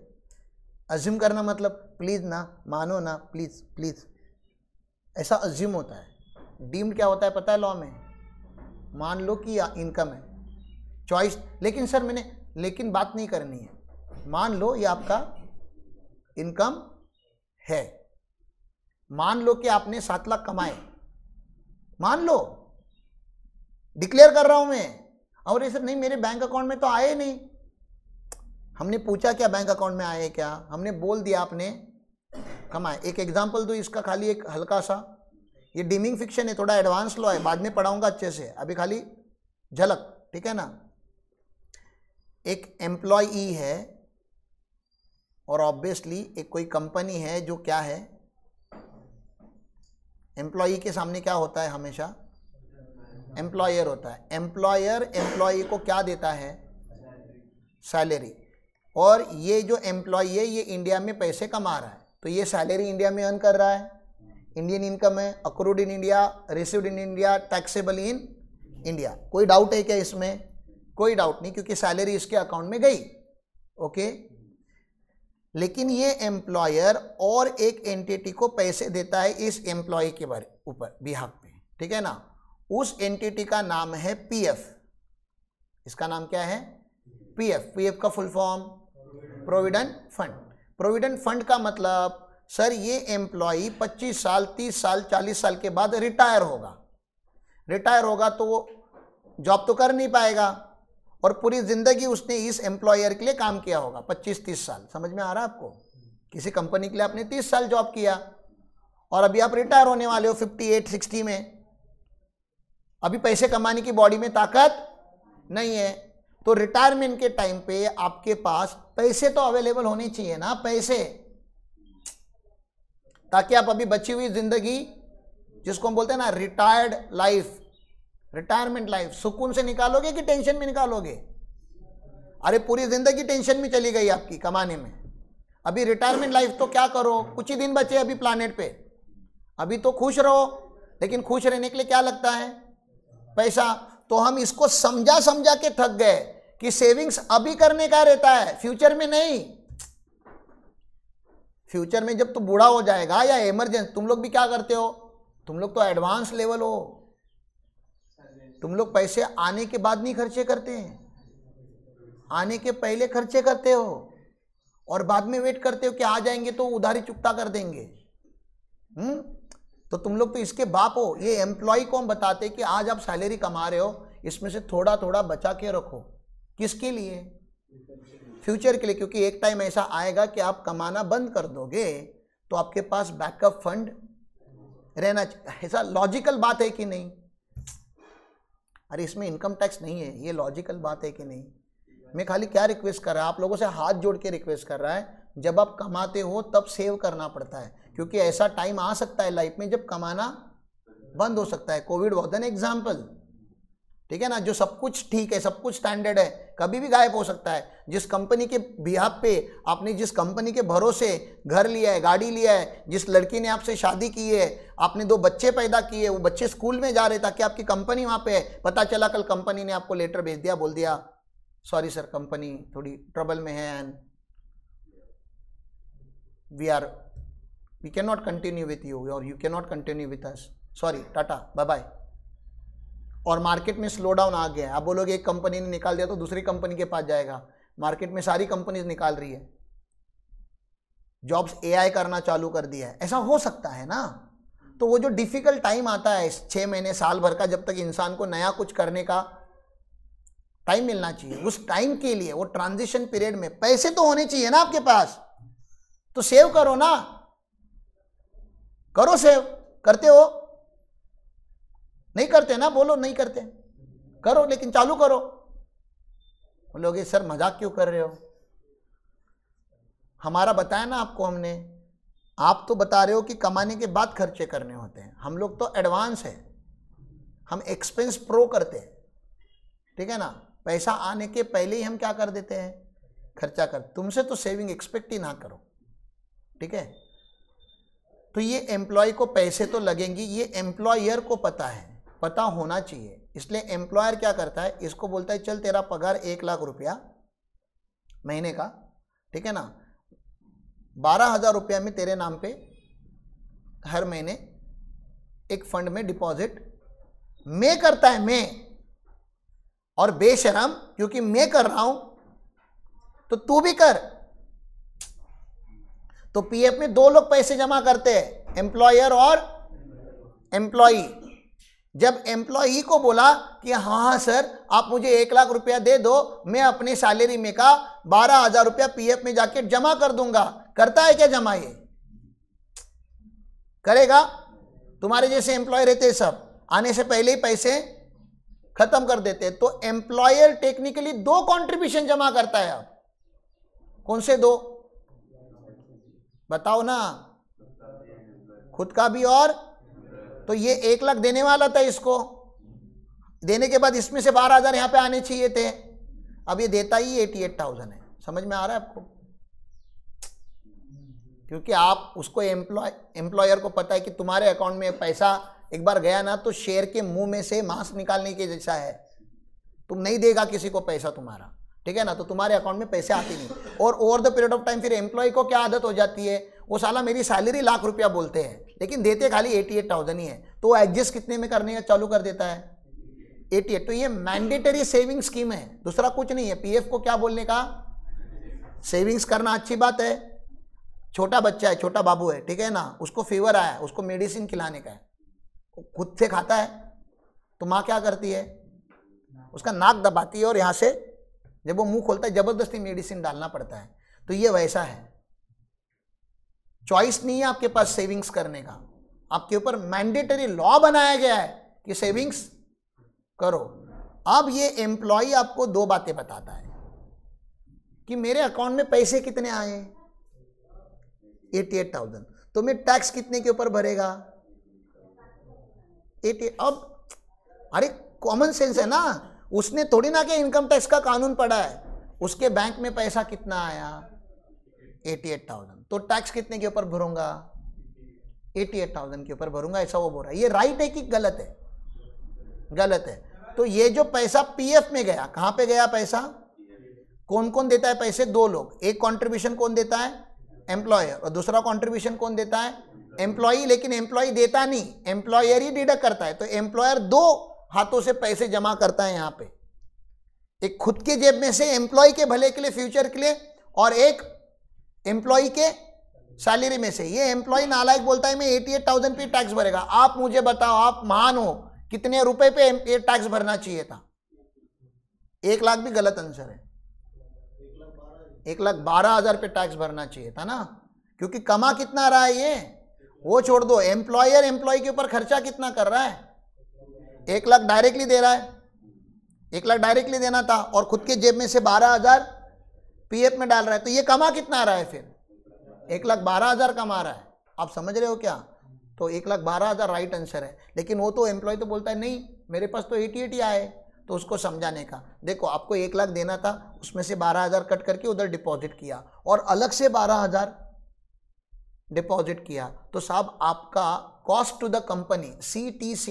A: अज्यूम करना मतलब प्लीज ना, मानो ना, प्लीज प्लीज, ऐसा अज्यूम होता है। डीम्ड क्या होता है पता है लॉ में? मान लो कि इनकम है, चॉइस। लेकिन सर लेकिन बात नहीं करनी है। मान लो ये आपका इनकम है, मान लो कि आपने 7 लाख कमाए, मान लो, डिक्लेयर कर रहा हूं मैं। और ये सर नहीं, मेरे बैंक अकाउंट में तो आए नहीं। हमने पूछा क्या बैंक अकाउंट में आए क्या? हमने बोल दिया आपने कमाए। एक एग्जांपल दो इसका, खाली एक हल्का सा। ये डीमिंग फिक्शन है, थोड़ा एडवांस लॉ है, बाद में पढ़ाऊंगा अच्छे से, अभी खाली झलक, ठीक है ना। एक एम्प्लॉई है और ऑब्वियसली एक कोई कंपनी है जो क्या है, एम्प्लॉई के सामने क्या होता है हमेशा? एम्प्लॉयर होता है। एम्प्लॉयर एम्प्लॉई को क्या देता है? सैलरी। और ये जो एम्प्लॉई है ये इंडिया में पैसे कमा रहा है, तो ये सैलरी इंडिया में अर्न कर रहा है, इंडियन इनकम है, accrued in India, received in India, taxable in India. कोई डाउट है क्या इसमें? कोई डाउट नहीं, क्योंकि सैलरी इसके अकाउंट में गई। ओके, लेकिन ये एम्प्लॉयर और एक एंटिटी को पैसे देता है इस एम्प्लॉय के ऊपर, बिहाफ पे, ठीक है ना। उस एंटिटी का नाम है पीएफ। इसका नाम क्या है? पीएफ। पीएफ का full form provident fund. Provident fund का मतलब सर ये एम्प्लॉय 25 साल, 30 साल, 40 साल के बाद रिटायर होगा। रिटायर होगा तो वो जॉब तो कर नहीं पाएगा, और पूरी जिंदगी उसने इस एम्प्लॉयर के लिए काम किया होगा, 25-30 साल। समझ में आ रहा है आपको? किसी कंपनी के लिए आपने 30 साल जॉब किया और अभी आप रिटायर होने वाले हो 58-60 में। अभी पैसे कमाने की बॉडी में ताकत नहीं है, तो रिटायरमेंट के टाइम पे आपके पास पैसे तो अवेलेबल होने चाहिए ना, पैसे, ताकि आप अभी बची हुई जिंदगी, जिसको हम बोलते हैं ना रिटायर्ड लाइफ, रिटायरमेंट लाइफ, सुकून से निकालोगे कि टेंशन में निकालोगे? अरे पूरी जिंदगी टेंशन में चली गई आपकी कमाने में। अभी रिटायरमेंट लाइफ तो क्या करो, कुछ ही दिन बचे अभी प्लानेट पे, अभी तो खुश रहो। लेकिन खुश रहने के लिए क्या लगता है? पैसा। तो हम इसको समझा समझा के थक गए कि सेविंग्स अभी करने का रहता है, फ्यूचर में नहीं। फ्यूचर में जब तू बूढ़ा हो जाएगा या इमरजेंसी, तुम लोग भी क्या करते हो? तुम लोग तो एडवांस लेवल हो, तुम लोग पैसे आने के बाद नहीं खर्चे करते हैं, आने के पहले खर्चे करते हो और बाद में वेट करते हो कि आ जाएंगे तो उधारी चुकता कर देंगे। तो तुम लोग तो इसके बाप हो। ये एम्प्लॉय को हम बताते कि आज आप सैलरी कमा रहे हो, इसमें से थोड़ा थोड़ा बचा के रखो। किसके लिए? फ्यूचर के लिए, क्योंकि एक टाइम ऐसा आएगा कि आप कमाना बंद कर दोगे तो आपके पास बैकअप फंड रहना चाहिए। ऐसा लॉजिकल बात है कि नहीं? अरे इसमें इनकम टैक्स नहीं है, ये लॉजिकल बात है कि नहीं? मैं खाली क्या रिक्वेस्ट कर रहा है, आप लोगों से हाथ जोड़ के रिक्वेस्ट कर रहा है, जब आप कमाते हो तब सेव करना पड़ता है, क्योंकि ऐसा टाइम आ सकता है लाइफ में जब कमाना बंद हो सकता है। कोविड वॉज एन एग्जाम्पल, ठीक है ना। जो सब कुछ ठीक है, सब कुछ स्टैंडर्ड है, कभी भी गायब हो सकता है। जिस कंपनी के बिहाफ पे आपने, जिस कंपनी के भरोसे घर लिया है, गाड़ी लिया है, जिस लड़की ने आपसे शादी की है, आपने 2 बच्चे पैदा किए, वो बच्चे स्कूल में जा रहे ताकि आपकी कंपनी वहाँ पे है, पता चला कल कंपनी ने आपको लेटर भेज दिया, बोल दिया सॉरी सर कंपनी थोड़ी ट्रबल में है and we can not continue with you और you can not continue with us, sorry, tata bye bye. और मार्केट में स्लो डाउन आ गया है। आप बोलोगे एक कंपनी ने निकाल दिया तो दूसरी कंपनी के पास जाएगा। मार्केट में सारी कंपनीज निकाल रही है, जॉब्स एआई करना चालू कर दिया है, ऐसा हो सकता है ना। तो वो जो डिफिकल्ट टाइम आता है 6 महीने, साल भर का, जब तक इंसान को नया कुछ करने का टाइम मिलना चाहिए। उस टाइम के लिए, वो ट्रांजिशन पीरियड में पैसे तो होने चाहिए ना आपके पास, तो सेव करो ना, करो सेव। करते हो? नहीं करते ना, बोलो नहीं करते, करो, लेकिन चालू करो। बोलोगे सर मजाक क्यों कर रहे हो? हमारा बताया ना आपको हमने, आप तो बता रहे हो कि कमाने के बाद खर्चे करने होते हैं, हम लोग तो एडवांस है, हम एक्सपेंस प्रो करते हैं, ठीक है ना। पैसा आने के पहले ही हम क्या कर देते हैं, खर्चा कर। तुमसे तो सेविंग एक्सपेक्ट ही ना करो, ठीक है। तो ये एम्प्लॉय को पैसे तो लगेंगे, ये एम्प्लॉयर को पता है, पता होना चाहिए। इसलिए एम्प्लॉयर क्या करता है, इसको बोलता है चल तेरा पगार 1 लाख रुपया महीने का, ठीक है ना, 12,000 रुपया में तेरे नाम पे हर महीने एक फंड में डिपॉजिट मैं करता है, मैं। और बेशरम, क्योंकि मैं कर रहा हूं तो तू भी कर। तो पीएफ में 2 लोग पैसे जमा करते हैं, एम्प्लॉयर और एम्प्लॉई। जब एम्प्लॉई को बोला कि हाँ सर आप मुझे 1 लाख रुपया दे दो, मैं अपने सैलरी में का 12,000 रुपया पीएफ में जाके जमा कर दूंगा, करता है क्या जमा? ये करेगा? तुम्हारे जैसे एम्प्लॉय रहते हैं सब, आने से पहले ही पैसे खत्म कर देते हैं। तो एम्प्लॉयर टेक्निकली 2 कंट्रीब्यूशन जमा करता है। अब कौन से 2 बताओ ना? खुद का भी, और तो ये 1 लाख देने वाला था, इसको देने के बाद इसमें से 12,000 यहां पे आने चाहिए थे। अब ये देता ही 88,000 है। समझ में आ रहा है आपको? क्योंकि आप उसको एम्प्लॉयर को पता है कि तुम्हारे अकाउंट में पैसा एक बार गया ना तो शेर के मुंह में से मांस निकालने के जैसा है, तुम नहीं देगा किसी को पैसा तुम्हारा, ठीक है ना। तो तुम्हारे अकाउंट में पैसे आते नहीं, और over the period of time फिर एम्प्लॉय को क्या आदत हो जाती है, वो साला मेरी सैलरी 1,00,000 रुपया बोलते हैं लेकिन देते खाली 88,000 ही है, तो वो एडजस्ट कितने में करने का चालू कर देता है, 88। तो ये मैंडेटरी सेविंग स्कीम है, दूसरा कुछ नहीं है। पीएफ को क्या बोलने का, सेविंग्स करना अच्छी बात है। छोटा बच्चा है, छोटा बाबू है, ठीक है ना, उसको फीवर आया, उसको मेडिसिन खिलाने का है, खुद से खाता है, तो माँ क्या करती है, उसका नाक दबाती है और यहाँ से जब वो मुंह खोलता है जबरदस्ती मेडिसिन डालना पड़ता है। तो ये वैसा है, चॉइस नहीं है आपके पास सेविंग्स करने का, आपके ऊपर मैंडेटरी लॉ बनाया गया है कि सेविंग्स करो। अब ये एम्प्लॉय आपको 2 बातें बताता है कि मेरे अकाउंट में पैसे कितने आए, 88,000, तो मैं टैक्स कितने के ऊपर भरेगा, 80। अब अरे कॉमन सेंस है ना, उसने थोड़ी ना कि इनकम टैक्स का कानून पढ़ा है, उसके बैंक में पैसा कितना आया, 88,000, तो टैक्स कितने के ऊपर भरूंगा, 88,000 के ऊपर भरूंगा, ऐसा वो बोल रहा है। ये राइट है कि गलत है? गलत है। तो ये जो पैसा पीएफ में गया, कहां पे गया पैसा, कौन कौन देता है पैसे, 2 लोग। एक कंट्रीब्यूशन कौन देता है, एम्प्लॉयर, और दूसरा कंट्रीब्यूशन कौन देता है, एम्प्लॉई। लेकिन एम्प्लॉई देता नहीं, एम्प्लॉयर ही डिडक्ट करता है। तो एम्प्लॉयर 2 हाथों से पैसे जमा करता है यहां पे, एक खुद के जेब में से एम्प्लॉय के भले के लिए, फ्यूचर के लिए, और एक एम्प्लॉय के सैलरी में से। ये एम्प्लॉय नालायक बोलता है मैं 88,000 पे टैक्स भरेगा। आप मुझे बताओ, आप महान हो, कितने रुपए पे ये टैक्स भरना चाहिए था? 1 लाख भी गलत आंसर है, 1,12,000 पे टैक्स भरना चाहिए था ना, क्योंकि कमा कितना रहा है ये, वो छोड़ दो। एम्प्लॉयर एम्प्लॉय के ऊपर खर्चा कितना कर रहा है, 1 लाख डायरेक्टली दे रहा है, 1 लाख डायरेक्टली देना था, और खुद के जेब में से 12,000 पीएफ में डाल रहा है, तो ये कमा कितना रहा है फिर, 1,12,000 कमा रहा है। आप समझ रहे हो क्या? तो 1,12,000 राइट आंसर है। लेकिन वो तो एम्प्लॉय तो बोलता है नहीं मेरे पास तो 88 आए, तो उसको समझाने का, देखो आपको 1 लाख देना था, उसमें से 12,000 कट करके उधर डिपॉजिट किया, और अलग से 12,000 डिपॉजिट किया, तो साहब आपका cost to the company, CTC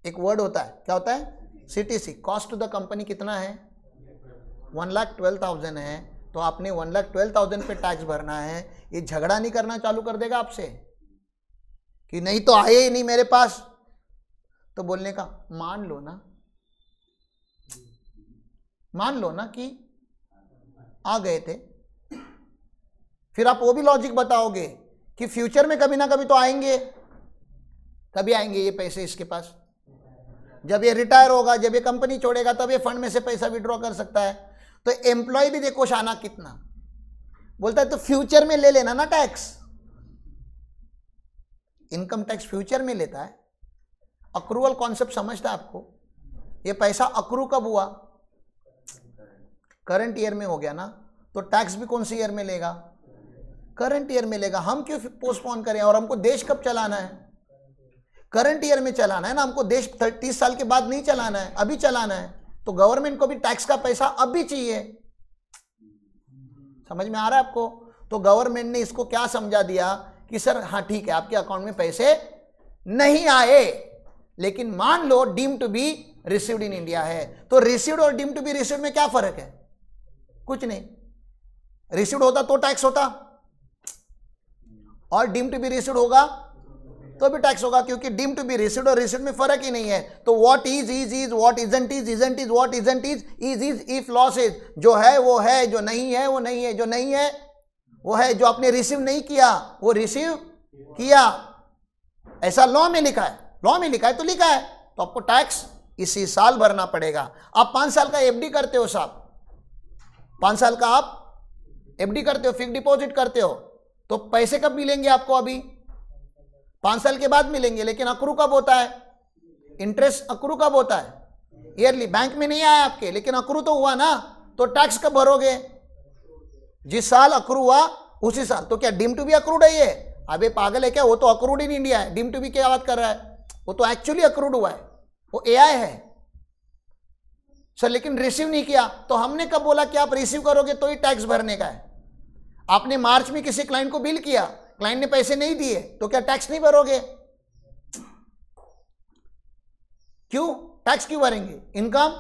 A: एक वर्ड होता है, क्या होता है, CTC, cost to the company कितना है, 1,12,000 है। तो आपने 1,12,000 पे टैक्स भरना है। ये झगड़ा नहीं करना चालू कर देगा आपसे कि नहीं तो आए ही नहीं मेरे पास, तो बोलने का मान लो ना कि आ गए थे, फिर आप वो भी लॉजिक बताओगे कि फ्यूचर में कभी ना कभी तो आएंगे, कभी आएंगे ये पैसे इसके पास, जब ये रिटायर होगा, जब ये कंपनी छोड़ेगा, तब ये फंड में से पैसा विड्रॉ कर सकता है। तो एम्प्लॉय भी देखो शाना कितना बोलता है, तो फ्यूचर में ले लेना ना टैक्स। इनकम टैक्स फ्यूचर में लेता है। अक्रूवल कॉन्सेप्ट समझता है आपको? ये पैसा अक्रू कब हुआ? करंट ईयर में हो गया ना, तो टैक्स भी कौन सी ईयर में लेगा? करंट ईयर में लेगा। हम क्यों पोस्टपोन करें? और हमको देश कब चलाना है? करंट ईयर में चलाना है ना हमको। देश 30 साल के बाद नहीं चलाना है, अभी चलाना है। तो गवर्नमेंट को भी टैक्स का पैसा अभी चाहिए। समझ में आ रहा है आपको? तो गवर्नमेंट ने इसको क्या समझा दिया कि सर हाँ ठीक है, आपके अकाउंट में पैसे नहीं आए, लेकिन मान लो deem to be received in India है। तो रिसीव्ड और डीम टू बी रिसीव्ड में क्या फर्क है? कुछ नहीं। रिसीव्ड होता तो टैक्स होता, और डीम टू बी रिसीव्ड होगा तो भी टैक्स होगा, क्योंकि डीम टू बी रिसीव्ड और रिसीव्ड में फर्क ही नहीं है। तो what is, what isn't is, what isn't is, if loss is. जो है वो है, जो नहीं है वो नहीं है, जो नहीं है वो है, जो आपने रिसीव नहीं किया वो रिसीव किया। ऐसा लॉ में लिखा है। लॉ में लिखा है तो लिखा है, तो आपको टैक्स इसी साल भरना पड़ेगा। आप 5 साल का एफडी करते हो साहब, 5 साल का आप एफडी करते हो, फिक्स डिपॉजिट करते हो, तो पैसे कब मिलेंगे आपको? अभी 5 साल के बाद मिलेंगे। लेकिन अक्रू कब होता है? इंटरेस्ट अक्रू कब होता है? ईयरली। बैंक में नहीं आया आपके, लेकिन अक्रू तो हुआ ना, तो टैक्स कब भरोगे? जिस साल अक्रू हुआ उसी साल। तो क्या डीम टू बी अक्रूड है ये? अबे पागल है क्या? वो तो अक्रूड इन इंडिया है। डीम टू बी क्या बात कर रहा है? वो तो एक्चुअली अक्रूड हुआ है, वो एआई है सर, लेकिन रिसीव नहीं किया। तो हमने कब बोला कि आप रिसीव करोगे तो ही टैक्स भरने का है? आपने मार्च में किसी क्लाइंट को बिल किया, क्लाइंट ने पैसे नहीं दिए, तो क्या टैक्स नहीं भरोगे? क्यों टैक्स क्यों भरेंगे? इनकम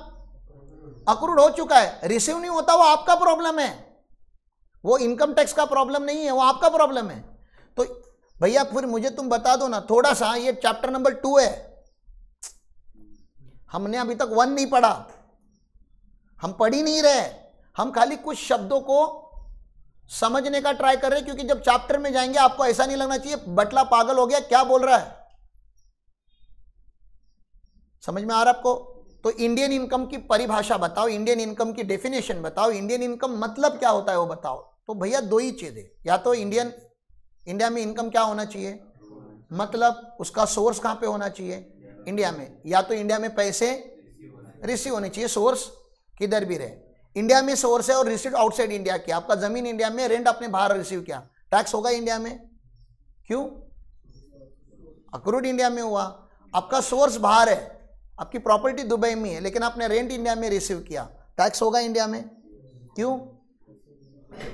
A: अक्रूड हो चुका है, रिसीव नहीं होता, वो आपका प्रॉब्लम है। वो इनकम टैक्स का प्रॉब्लम नहीं है, वो आपका प्रॉब्लम है। तो भैया फिर मुझे तुम बता दो ना थोड़ा सा, ये चैप्टर नंबर 2 है, हमने अभी तक 1 नहीं पढ़ा, हम पढ़ ही नहीं रहे, हम खाली कुछ शब्दों को समझने का ट्राई कर रहे हैं। क्योंकि जब चैप्टर में जाएंगे आपको ऐसा नहीं लगना चाहिए बटला पागल हो गया क्या बोल रहा है। समझ में आ रहा है आपको? तो इंडियन इनकम की परिभाषा बताओ, इंडियन इनकम की डेफिनेशन बताओ, इंडियन इनकम मतलब क्या होता है वो बताओ। तो भैया 2 ही चीजें, या तो इंडिया में इनकम क्या होना चाहिए, मतलब उसका सोर्स कहां पे होना चाहिए इंडिया में, या तो इंडिया में पैसे रिसीव होने चाहिए, सोर्स किधर भी रहे। इंडिया में सोर्स है और रिसीव आउटसाइड इंडिया किया, आपका जमीन इंडिया में, रेंट आपने बाहर रिसीव किया, टैक्स होगा इंडिया में। क्यों? अक्रूड इंडिया में हुआ। आपका सोर्स बाहर है, आपकी प्रॉपर्टी दुबई में है, लेकिन आपने रेंट इंडिया में रिसीव किया, टैक्स होगा इंडिया में। क्यों?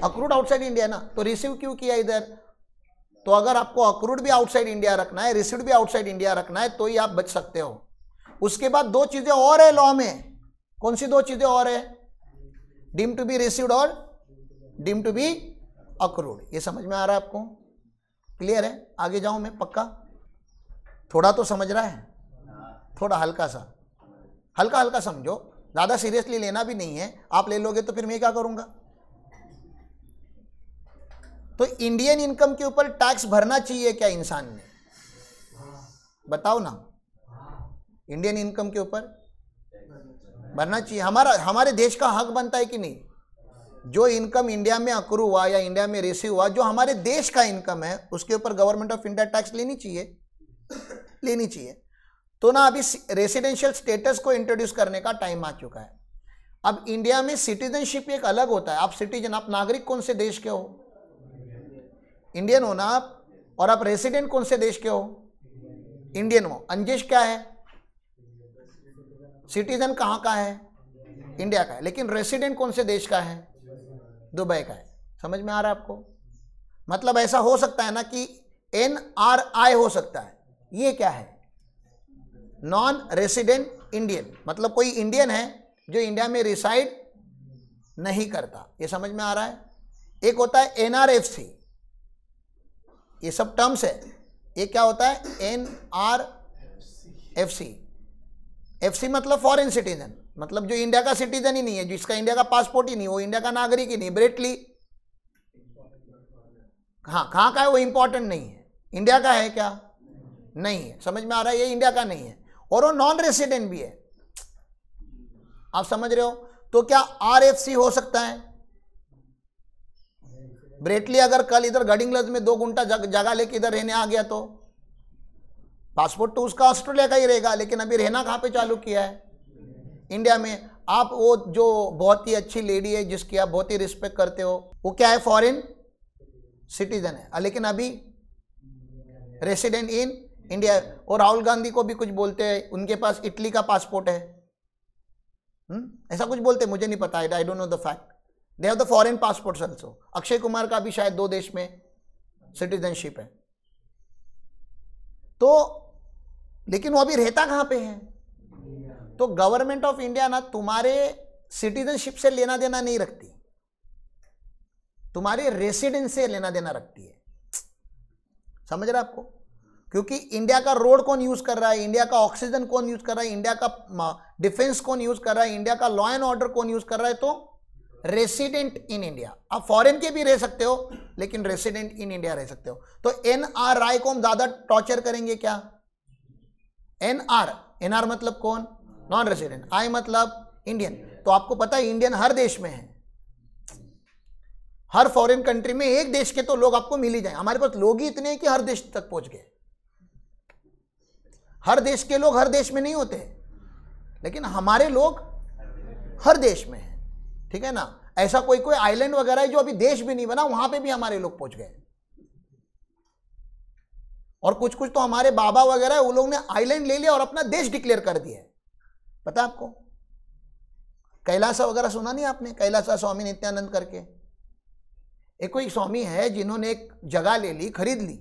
A: अक्रूड आउटसाइड इंडिया ना, तो रिसीव क्यों किया इधर? तो अगर आपको अक्रूड भी आउटसाइड इंडिया रखना है, रिसीव्ड भी आउटसाइड इंडिया रखना है, तो ही आप बच सकते हो। उसके बाद 2 चीजें और है लॉ में। कौन सी 2 चीजें और है? डीम टू बी रिसीव्ड और डीम टू बी अक्रूड। ये समझ में आ रहा है आपको? क्लियर है? आगे जाऊं मैं? पक्का थोड़ा तो समझ रहा है? थोड़ा हल्का सा, हल्का हल्का समझो, ज्यादा सीरियसली लेना भी नहीं है। आप ले लोगे तो फिर मैं क्या करूंगा? तो इंडियन इनकम के ऊपर टैक्स भरना चाहिए क्या इंसान ने? बताओ ना। इंडियन इनकम के ऊपर भरना चाहिए। हमारे देश का हक बनता है कि नहीं? जो इनकम इंडिया में अक्रू हुआ या इंडिया में रिसीव हुआ, जो हमारे देश का इनकम है, उसके ऊपर गवर्नमेंट ऑफ इंडिया टैक्स लेनी चाहिए। तो ना अभी रेसिडेंशियल स्टेटस को इंट्रोड्यूस करने का टाइम आ चुका है। अब इंडिया में सिटीजनशिप एक अलग होता है। आप सिटीजन, आप नागरिक कौन से देश के हो? इंडियन हो ना आप। और आप रेसिडेंट कौन से देश के हो? इंडियन हो। अंजेश क्या है? सिटीजन कहाँ का है? इंडिया का है। लेकिन रेसिडेंट कौन से देश का है? दुबई का है। समझ में आ रहा है आपको? मतलब ऐसा हो सकता है ना कि NRI हो सकता है। ये क्या है? नॉन रेसिडेंट इंडियन, मतलब कोई इंडियन है जो इंडिया में रिसाइड नहीं करता। ये समझ में आ रहा है? एक होता है NRFC, ये सब टर्म्स है। ये क्या होता है? NRFC। FC मतलब फॉरेन सिटीजन, मतलब जो इंडिया का सिटीजन ही नहीं है, जिसका इंडिया का पासपोर्ट ही नहीं, वो इंडिया का नागरिक ही नहीं। ब्रेटली हाँ, कहाँ का है वो इंपॉर्टेंट नहीं है। इंडिया का है क्या? नहीं है। समझ में आ रहा है? ये इंडिया का नहीं है। और वो नॉन रेसिडेंट भी है। आप समझ रहे हो? तो क्या RFC हो सकता है? ब्रेटली अगर कल इधर गडिंग्लज में 2 गुंठा जगह लेके इधर रहने आ गया तो पासपोर्ट तो उसका ऑस्ट्रेलिया का ही रहेगा, लेकिन अभी रहना कहाँ पे चालू किया है? इंडिया में। आप वो जो बहुत ही अच्छी लेडी है जिसकी आप बहुत ही रिस्पेक्ट करते हो, वो क्या है? फॉरेन सिटीजन है, लेकिन अभी रेसिडेंट इन इंडिया। और राहुल गांधी को भी कुछ बोलते हैं, उनके पास इटली का पासपोर्ट है, ऐसा कुछ बोलते हैं, मुझे नहीं पता, I don't know the fact. They have the foreign passports also. Akshay Kumar का भी शायद 2 देश में सिटीजनशिप है। तो लेकिन वो अभी रहता कहां पे है? तो गवर्नमेंट ऑफ इंडिया ना तुम्हारे सिटीजनशिप से लेना देना नहीं रखती, तुम्हारे रेसिडेंस से लेना देना रखती है। समझ रहे आपको? क्योंकि इंडिया का रोड कौन यूज कर रहा है, इंडिया का ऑक्सीजन कौन यूज कर रहा है, इंडिया का डिफेंस कौन यूज कर रहा है, इंडिया का लॉ एंड ऑर्डर कौन यूज कर रहा है? तो रेसिडेंट इन इंडिया। आप फॉरेन के भी रह सकते हो, लेकिन रेसिडेंट इन इंडिया रह सकते हो। तो NRI को हम ज्यादा टॉर्चर करेंगे क्या? NR मतलब कौन? Non resident. I मतलब इंडियन। तो आपको पता है इंडियन हर देश में है, हर फॉरेन कंट्री में एक देश के तो लोग आपको मिल ही जाए। हमारे पास लोग ही इतने हैं कि हर देश तक पहुंच गए। हर देश के लोग हर देश में नहीं होते, लेकिन हमारे लोग हर देश में हैं, ठीक है ना? ऐसा कोई कोई आइलैंड वगैरह है जो अभी देश भी नहीं बना, वहां पे भी हमारे लोग पहुंच गए। और कुछ कुछ तो हमारे बाबा वगैरह है, वो लोग ने आइलैंड ले लिया और अपना देश डिक्लेयर कर दिया। पता आपको? कैलासा वगैरह सुना नहीं आपने? कैलासा स्वामी नित्यानंद करके एक कोई स्वामी है जिन्होंने एक जगह ले ली, खरीद ली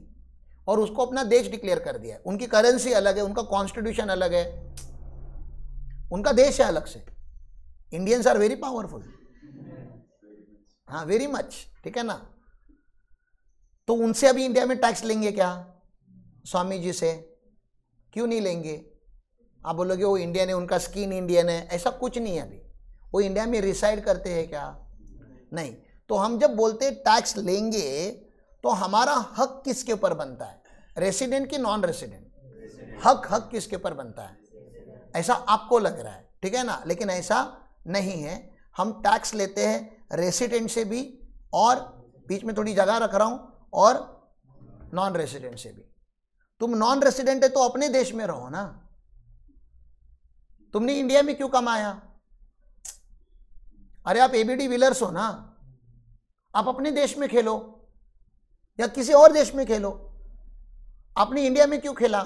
A: और उसको अपना देश डिक्लेयर कर दिया। उनकी करेंसी अलग है, उनका कॉन्स्टिट्यूशन अलग है, उनका देश है अलग से। इंडियंस आर वेरी पावरफुल, हाँ वेरी मच, ठीक है ना? तो उनसे अभी इंडिया में टैक्स लेंगे क्या? स्वामी जी से क्यों नहीं लेंगे? आप बोलोगे वो इंडियन है, उनका स्किन इंडियन है, ऐसा कुछ नहीं है। अभी वो इंडिया में रिसाइड करते हैं क्या? नहीं। तो हम जब बोलते हैं टैक्स लेंगे तो हमारा हक किसके ऊपर बनता है? रेसिडेंट की नॉन रेसिडेंट? हक किसके ऊपर बनता है? ऐसा आपको लग रहा है, ठीक है ना? लेकिन ऐसा नहीं है। हम टैक्स लेते हैं रेसिडेंट से भी, और बीच में थोड़ी जगह रख रहा हूं, और नॉन रेसिडेंट से भी। तुम नॉन रेसिडेंट है तो अपने देश में रहो ना, तुमने इंडिया में क्यों कमाया? अरे आप ABD विलर्स हो ना, आप अपने देश में खेलो या किसी और देश में खेलो। आपने इंडिया में क्यों खेला?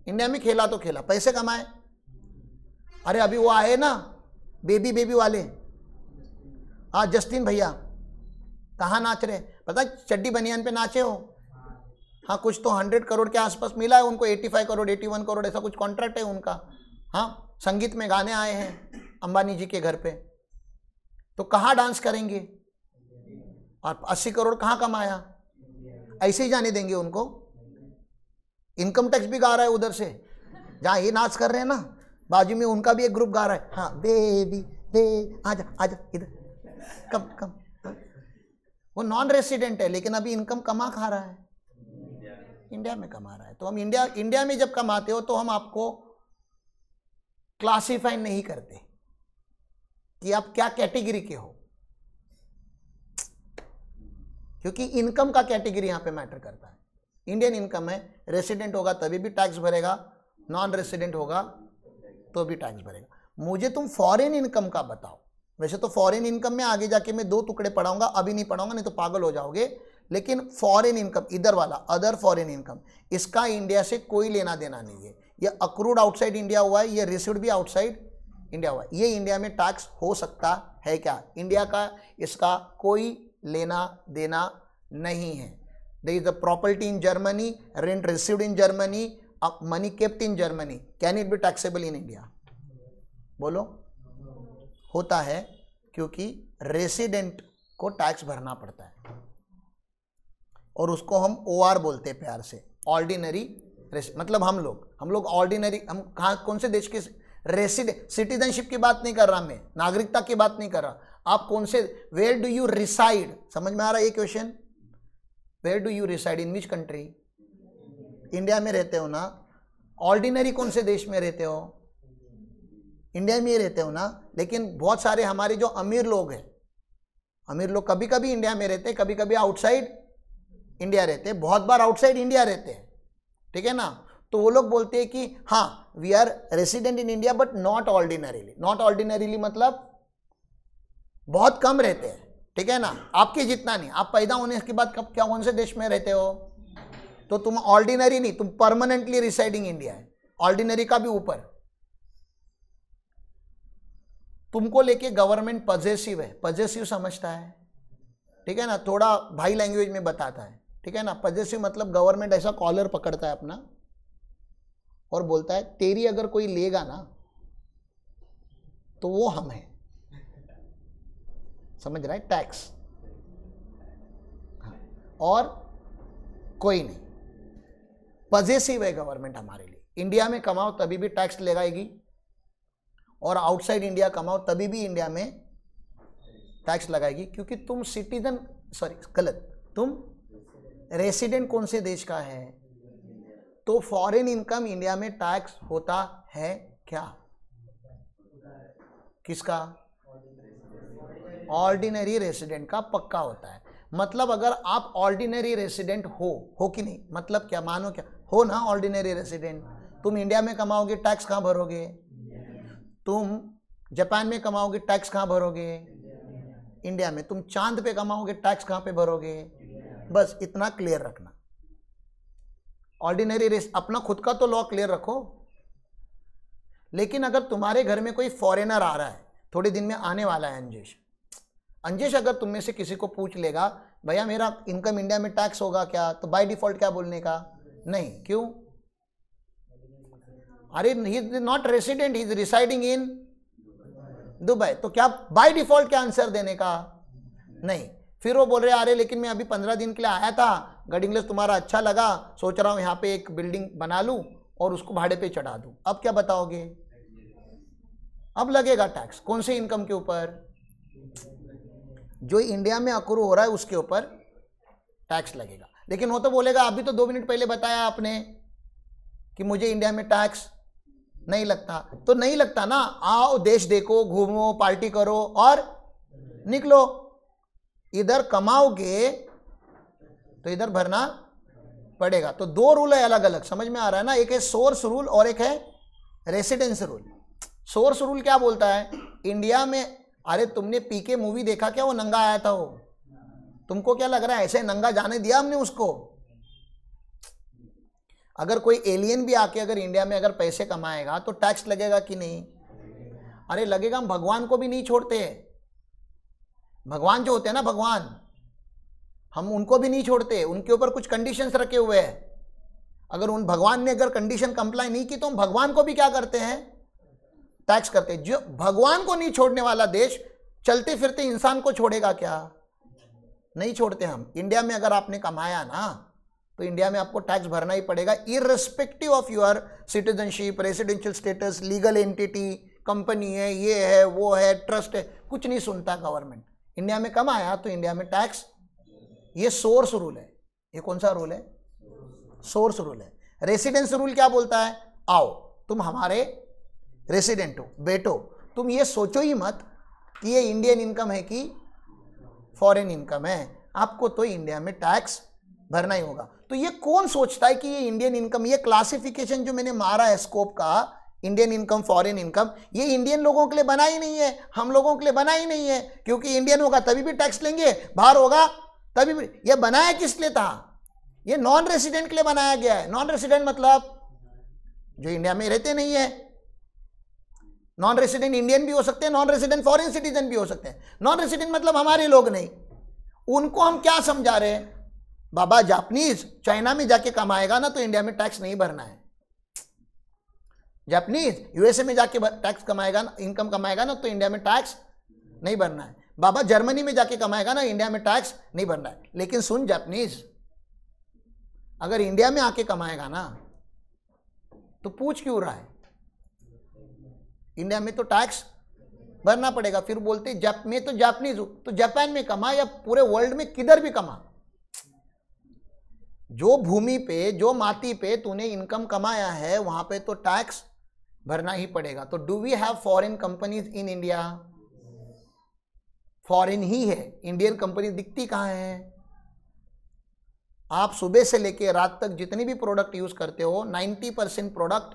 A: इंडिया में खेला तो खेला, पैसे कमाए। अरे अभी वो आए ना बेबी वाले, हाँ जस्टिन भैया, कहाँ नाच रहे? पता चड्डी बनियान पे नाचे हो? हाँ कुछ तो 100 करोड़ के आसपास मिला है उनको, 85 करोड़ 81 करोड़ ऐसा कुछ कॉन्ट्रैक्ट है उनका। हाँ संगीत में गाने आए हैं अंबानी जी के घर पे, तो कहाँ डांस करेंगे? और 80 करोड़ कहाँ कमाया? ऐसे ही जाने देंगे उनको? इनकम टैक्स भी गा रहा है उधर से, जहाँ ये नाच कर रहे हैं ना, बाजू में उनका भी एक ग्रुप गा रहा है, हाँ बेबी आजा आजा इधर, कम कम। वो नॉन रेसिडेंट है लेकिन अभी इनकम कमा खा रहा है, इंडिया में कमा रहा है। तो हम इंडिया में जब कमाते हो तो हम आपको क्लासिफाई नहीं करते कि आप क्या कैटेगरी के हो, क्योंकि इनकम का कैटेगरी यहां पे मैटर करता है। इंडियन इनकम है, रेसिडेंट होगा तभी भी टैक्स भरेगा, नॉन रेसिडेंट होगा तो भी टैक्स भरेगा। मुझे तुम फॉरेन इनकम का बताओ। वैसे तो फॉरेन इनकम में आगे जाके मैं 2 टुकड़े पढ़ाऊंगा, अभी नहीं पढ़ाऊंगा नहीं तो पागल हो जाओगे। लेकिन फॉरेन इनकम इधर वाला अदर फॉरेन इनकम, इसका इंडिया से कोई लेना देना नहीं है। ये अक्रूड आउटसाइड इंडिया हुआ है, ये रिसीव्ड भी आउटसाइड इंडिया हुआ है। ये इंडिया में टैक्स हो सकता है क्या? इंडिया का इसका कोई लेना देना नहीं है। There is a property in Germany, rent received in Germany, money kept in Germany, can it be taxable in India? बोलो। होता है, क्योंकि रेसिडेंट को टैक्स भरना पड़ता है और उसको हम OR बोलते हैं प्यार से, ऑर्डिनरी। मतलब हम लोग ऑर्डिनरी, हम कहाँ कौन से देश के रेसिडेंट, सिटीजनशिप की बात नहीं कर रहा मैं, नागरिकता की बात नहीं कर रहा। आप कौन से, वेयर डू यू रिसाइड? समझ में आ रहा है ये question? Where do you reside, in which country? India में रहते हो ना, ऑर्डिनरी कौन से देश में रहते हो? इंडिया में ही रहते हो ना। लेकिन बहुत सारे हमारे जो अमीर लोग हैं, अमीर लोग कभी कभी इंडिया में रहते हैं, कभी कभी आउटसाइड इंडिया रहते हैं, बहुत बार आउटसाइड इंडिया रहते हैं, ठीक है ना। तो वो लोग बोलते हैं कि हाँ we are resident in India but not ordinarily. Not ordinarily मतलब बहुत कम रहते हैं, ठीक है ना, आपके जितना नहीं। आप पैदा होने के बाद कब क्या कौन से देश में रहते हो? तो तुम ऑर्डिनरी नहीं, तुम परमानेंटली रिसाइडिंग इंडिया है, ऑर्डिनरी का भी ऊपर। तुमको लेके गवर्नमेंट पॉजेसिव है, पॉजेसिव समझता है, ठीक है ना, थोड़ा भाई लैंग्वेज में बताता है, ठीक है ना। पॉजेसिव मतलब गवर्नमेंट ऐसा कॉलर पकड़ता है अपना और बोलता है तेरी अगर कोई लेगा ना तो वो हम है, समझ रहा है, टैक्स, और कोई नहीं। पॉजेसिव है गवर्नमेंट हमारे लिए। इंडिया में कमाओ तभी भी टैक्स लगाएगी, और आउटसाइड इंडिया कमाओ तभी भी इंडिया में टैक्स लगाएगी, क्योंकि तुम सिटीजन, सॉरी गलत, तुम रेसिडेंट कौन से देश का है। तो फॉरेन इनकम इंडिया में टैक्स होता है क्या? किसका? ऑर्डिनरी रेसिडेंट का पक्का होता है। मतलब अगर आप ऑर्डिनरी रेसिडेंट हो कि नहीं, मतलब क्या, मानो क्या हो ना ऑर्डिनरी रेसिडेंट, तुम इंडिया में कमाओगे टैक्स कहां भरोगे? तुम जापान में कमाओगे टैक्स कहां भरोगे? इंडिया में। तुम चांद पे कमाओगे टैक्स कहां पे भरोगे? बस इतना क्लियर रखना। ऑर्डिनरी रेस अपना खुद का तो लॉ क्लियर रखो। लेकिन अगर तुम्हारे घर में कोई फॉरेनर आ रहा है, थोड़े दिन में आने वाला है अंजेश, अगर तुम में से किसी को पूछ लेगा भैया मेरा इनकम इंडिया में टैक्स होगा क्या, तो बाय डिफॉल्ट क्या बोलने का? नहीं। क्यों? अरे he is not resident, he is residing in Dubai. तो क्या बाय डिफॉल्ट क्या आंसर देने का? नहीं। फिर वो बोल रहे अरे लेकिन मैं अभी 15 दिन के लिए आया था, गड इंग्लिश तुम्हारा अच्छा लगा, सोच रहा हूँ यहाँ पे एक बिल्डिंग बना लूँ और उसको भाड़े पे चढ़ा दूँ। अब क्या बताओगे? अब लगेगा टैक्स। कौन से इनकम के ऊपर? जो इंडिया में अक्रू हो रहा है उसके ऊपर टैक्स लगेगा। लेकिन वो तो बोलेगा अभी तो 2 मिनट पहले बताया आपने कि मुझे इंडिया में टैक्स नहीं लगता। तो नहीं लगता ना, आओ देश देखो, घूमो, पार्टी करो और निकलो। इधर कमाओगे तो इधर भरना पड़ेगा। तो 2 रूल है अलग अलग, समझ में आ रहा है ना। एक है सोर्स रूल और एक है रेसिडेंस रूल। सोर्स रूल क्या बोलता है? इंडिया में, अरे तुमने पीके मूवी देखा क्या? वो नंगा आया था, वो तुमको क्या लग रहा है ऐसे नंगा जाने दिया हमने उसको? अगर कोई एलियन भी आके अगर इंडिया में अगर पैसे कमाएगा तो टैक्स लगेगा कि नहीं? अरे लगेगा। हम भगवान को भी नहीं छोड़ते। भगवान जो होते हैं ना, भगवान, हम उनको भी नहीं छोड़ते। उनके ऊपर कुछ कंडीशंस रखे हुए हैं। अगर उन भगवान ने अगर कंडीशन कंप्लाई नहीं की तो हम भगवान को भी क्या करते हैं? टैक्स करते हैं। जो भगवान को नहीं छोड़ने वाला देश चलते फिरते इंसान को छोड़ेगा क्या? नहीं छोड़ते हम। इंडिया में अगर आपने कमाया ना तो इंडिया में आपको टैक्स भरना ही पड़ेगा, irrespective of your citizenship, residential status, legal entity, company है, ये है, वो है, ट्रस्ट है, कुछ नहीं सुनता गवर्नमेंट। इंडिया में कमाया तो इंडिया में टैक्स। ये सोर्स रूल है। ये कौन सा रूल है? सोर्स रूल है। रेसिडेंस रूल क्या बोलता है? आओ तुम हमारे रेसिडेंट हो, बैठो, तुम ये सोचो ही मत कि ये इंडियन इनकम है कि फॉरेन इनकम है, आपको तो इंडिया में टैक्स भरना ही होगा। तो ये कौन सोचता है कि ये इंडियन इनकम, ये क्लासिफिकेशन जो मैंने मारा है स्कोप का, इंडियन इनकम, फॉरेन इनकम, ये इंडियन लोगों के लिए बना ही नहीं है, हम लोगों के लिए बना ही नहीं है। क्योंकि इंडियन होगा तभी भी टैक्स लेंगे, बाहर होगा तभी भी। ये बनाया किस लिए था? ये नॉन रेसिडेंट के लिए बनाया गया है। नॉन रेसिडेंट मतलब जो इंडिया में रहते नहीं है। नॉन रेसिडेंट इंडियन भी हो सकते हैं, नॉन रेसिडेंट फॉरेन सिटीजन भी हो सकते हैं। नॉन रेसिडेंट मतलब हमारे लोग नहीं। उनको हम क्या समझा रहे हैं? बाबा जापानीज चाइना में जाके कमाएगा ना तो इंडिया में टैक्स नहीं भरना है। जापानीज यूएसए में जाके टैक्स कमाएगा ना, इनकम कमाएगा ना तो इंडिया में टैक्स नहीं भरना है। बाबा जर्मनी में जाके कमाएगा ना, इंडिया में टैक्स नहीं भरना है। लेकिन सुन जापानीज, अगर इंडिया में आके कमाएगा ना तो पूछ क्यों रहा है? इंडिया में तो टैक्स भरना पड़ेगा। फिर बोलते मैं तो जापानीज हूं, तो जापान में कमा या पूरे वर्ल्ड में किधर भी कमा, जो भूमि पे, जो माटी पे तूने इनकम कमाया है वहां पे तो टैक्स भरना ही पड़ेगा। तो do we have foreign companies in India? Foreign ही है, इंडियन कंपनी दिखती कहाँ है? आप सुबह से लेके रात तक जितनी भी प्रोडक्ट यूज करते हो 90% प्रोडक्ट,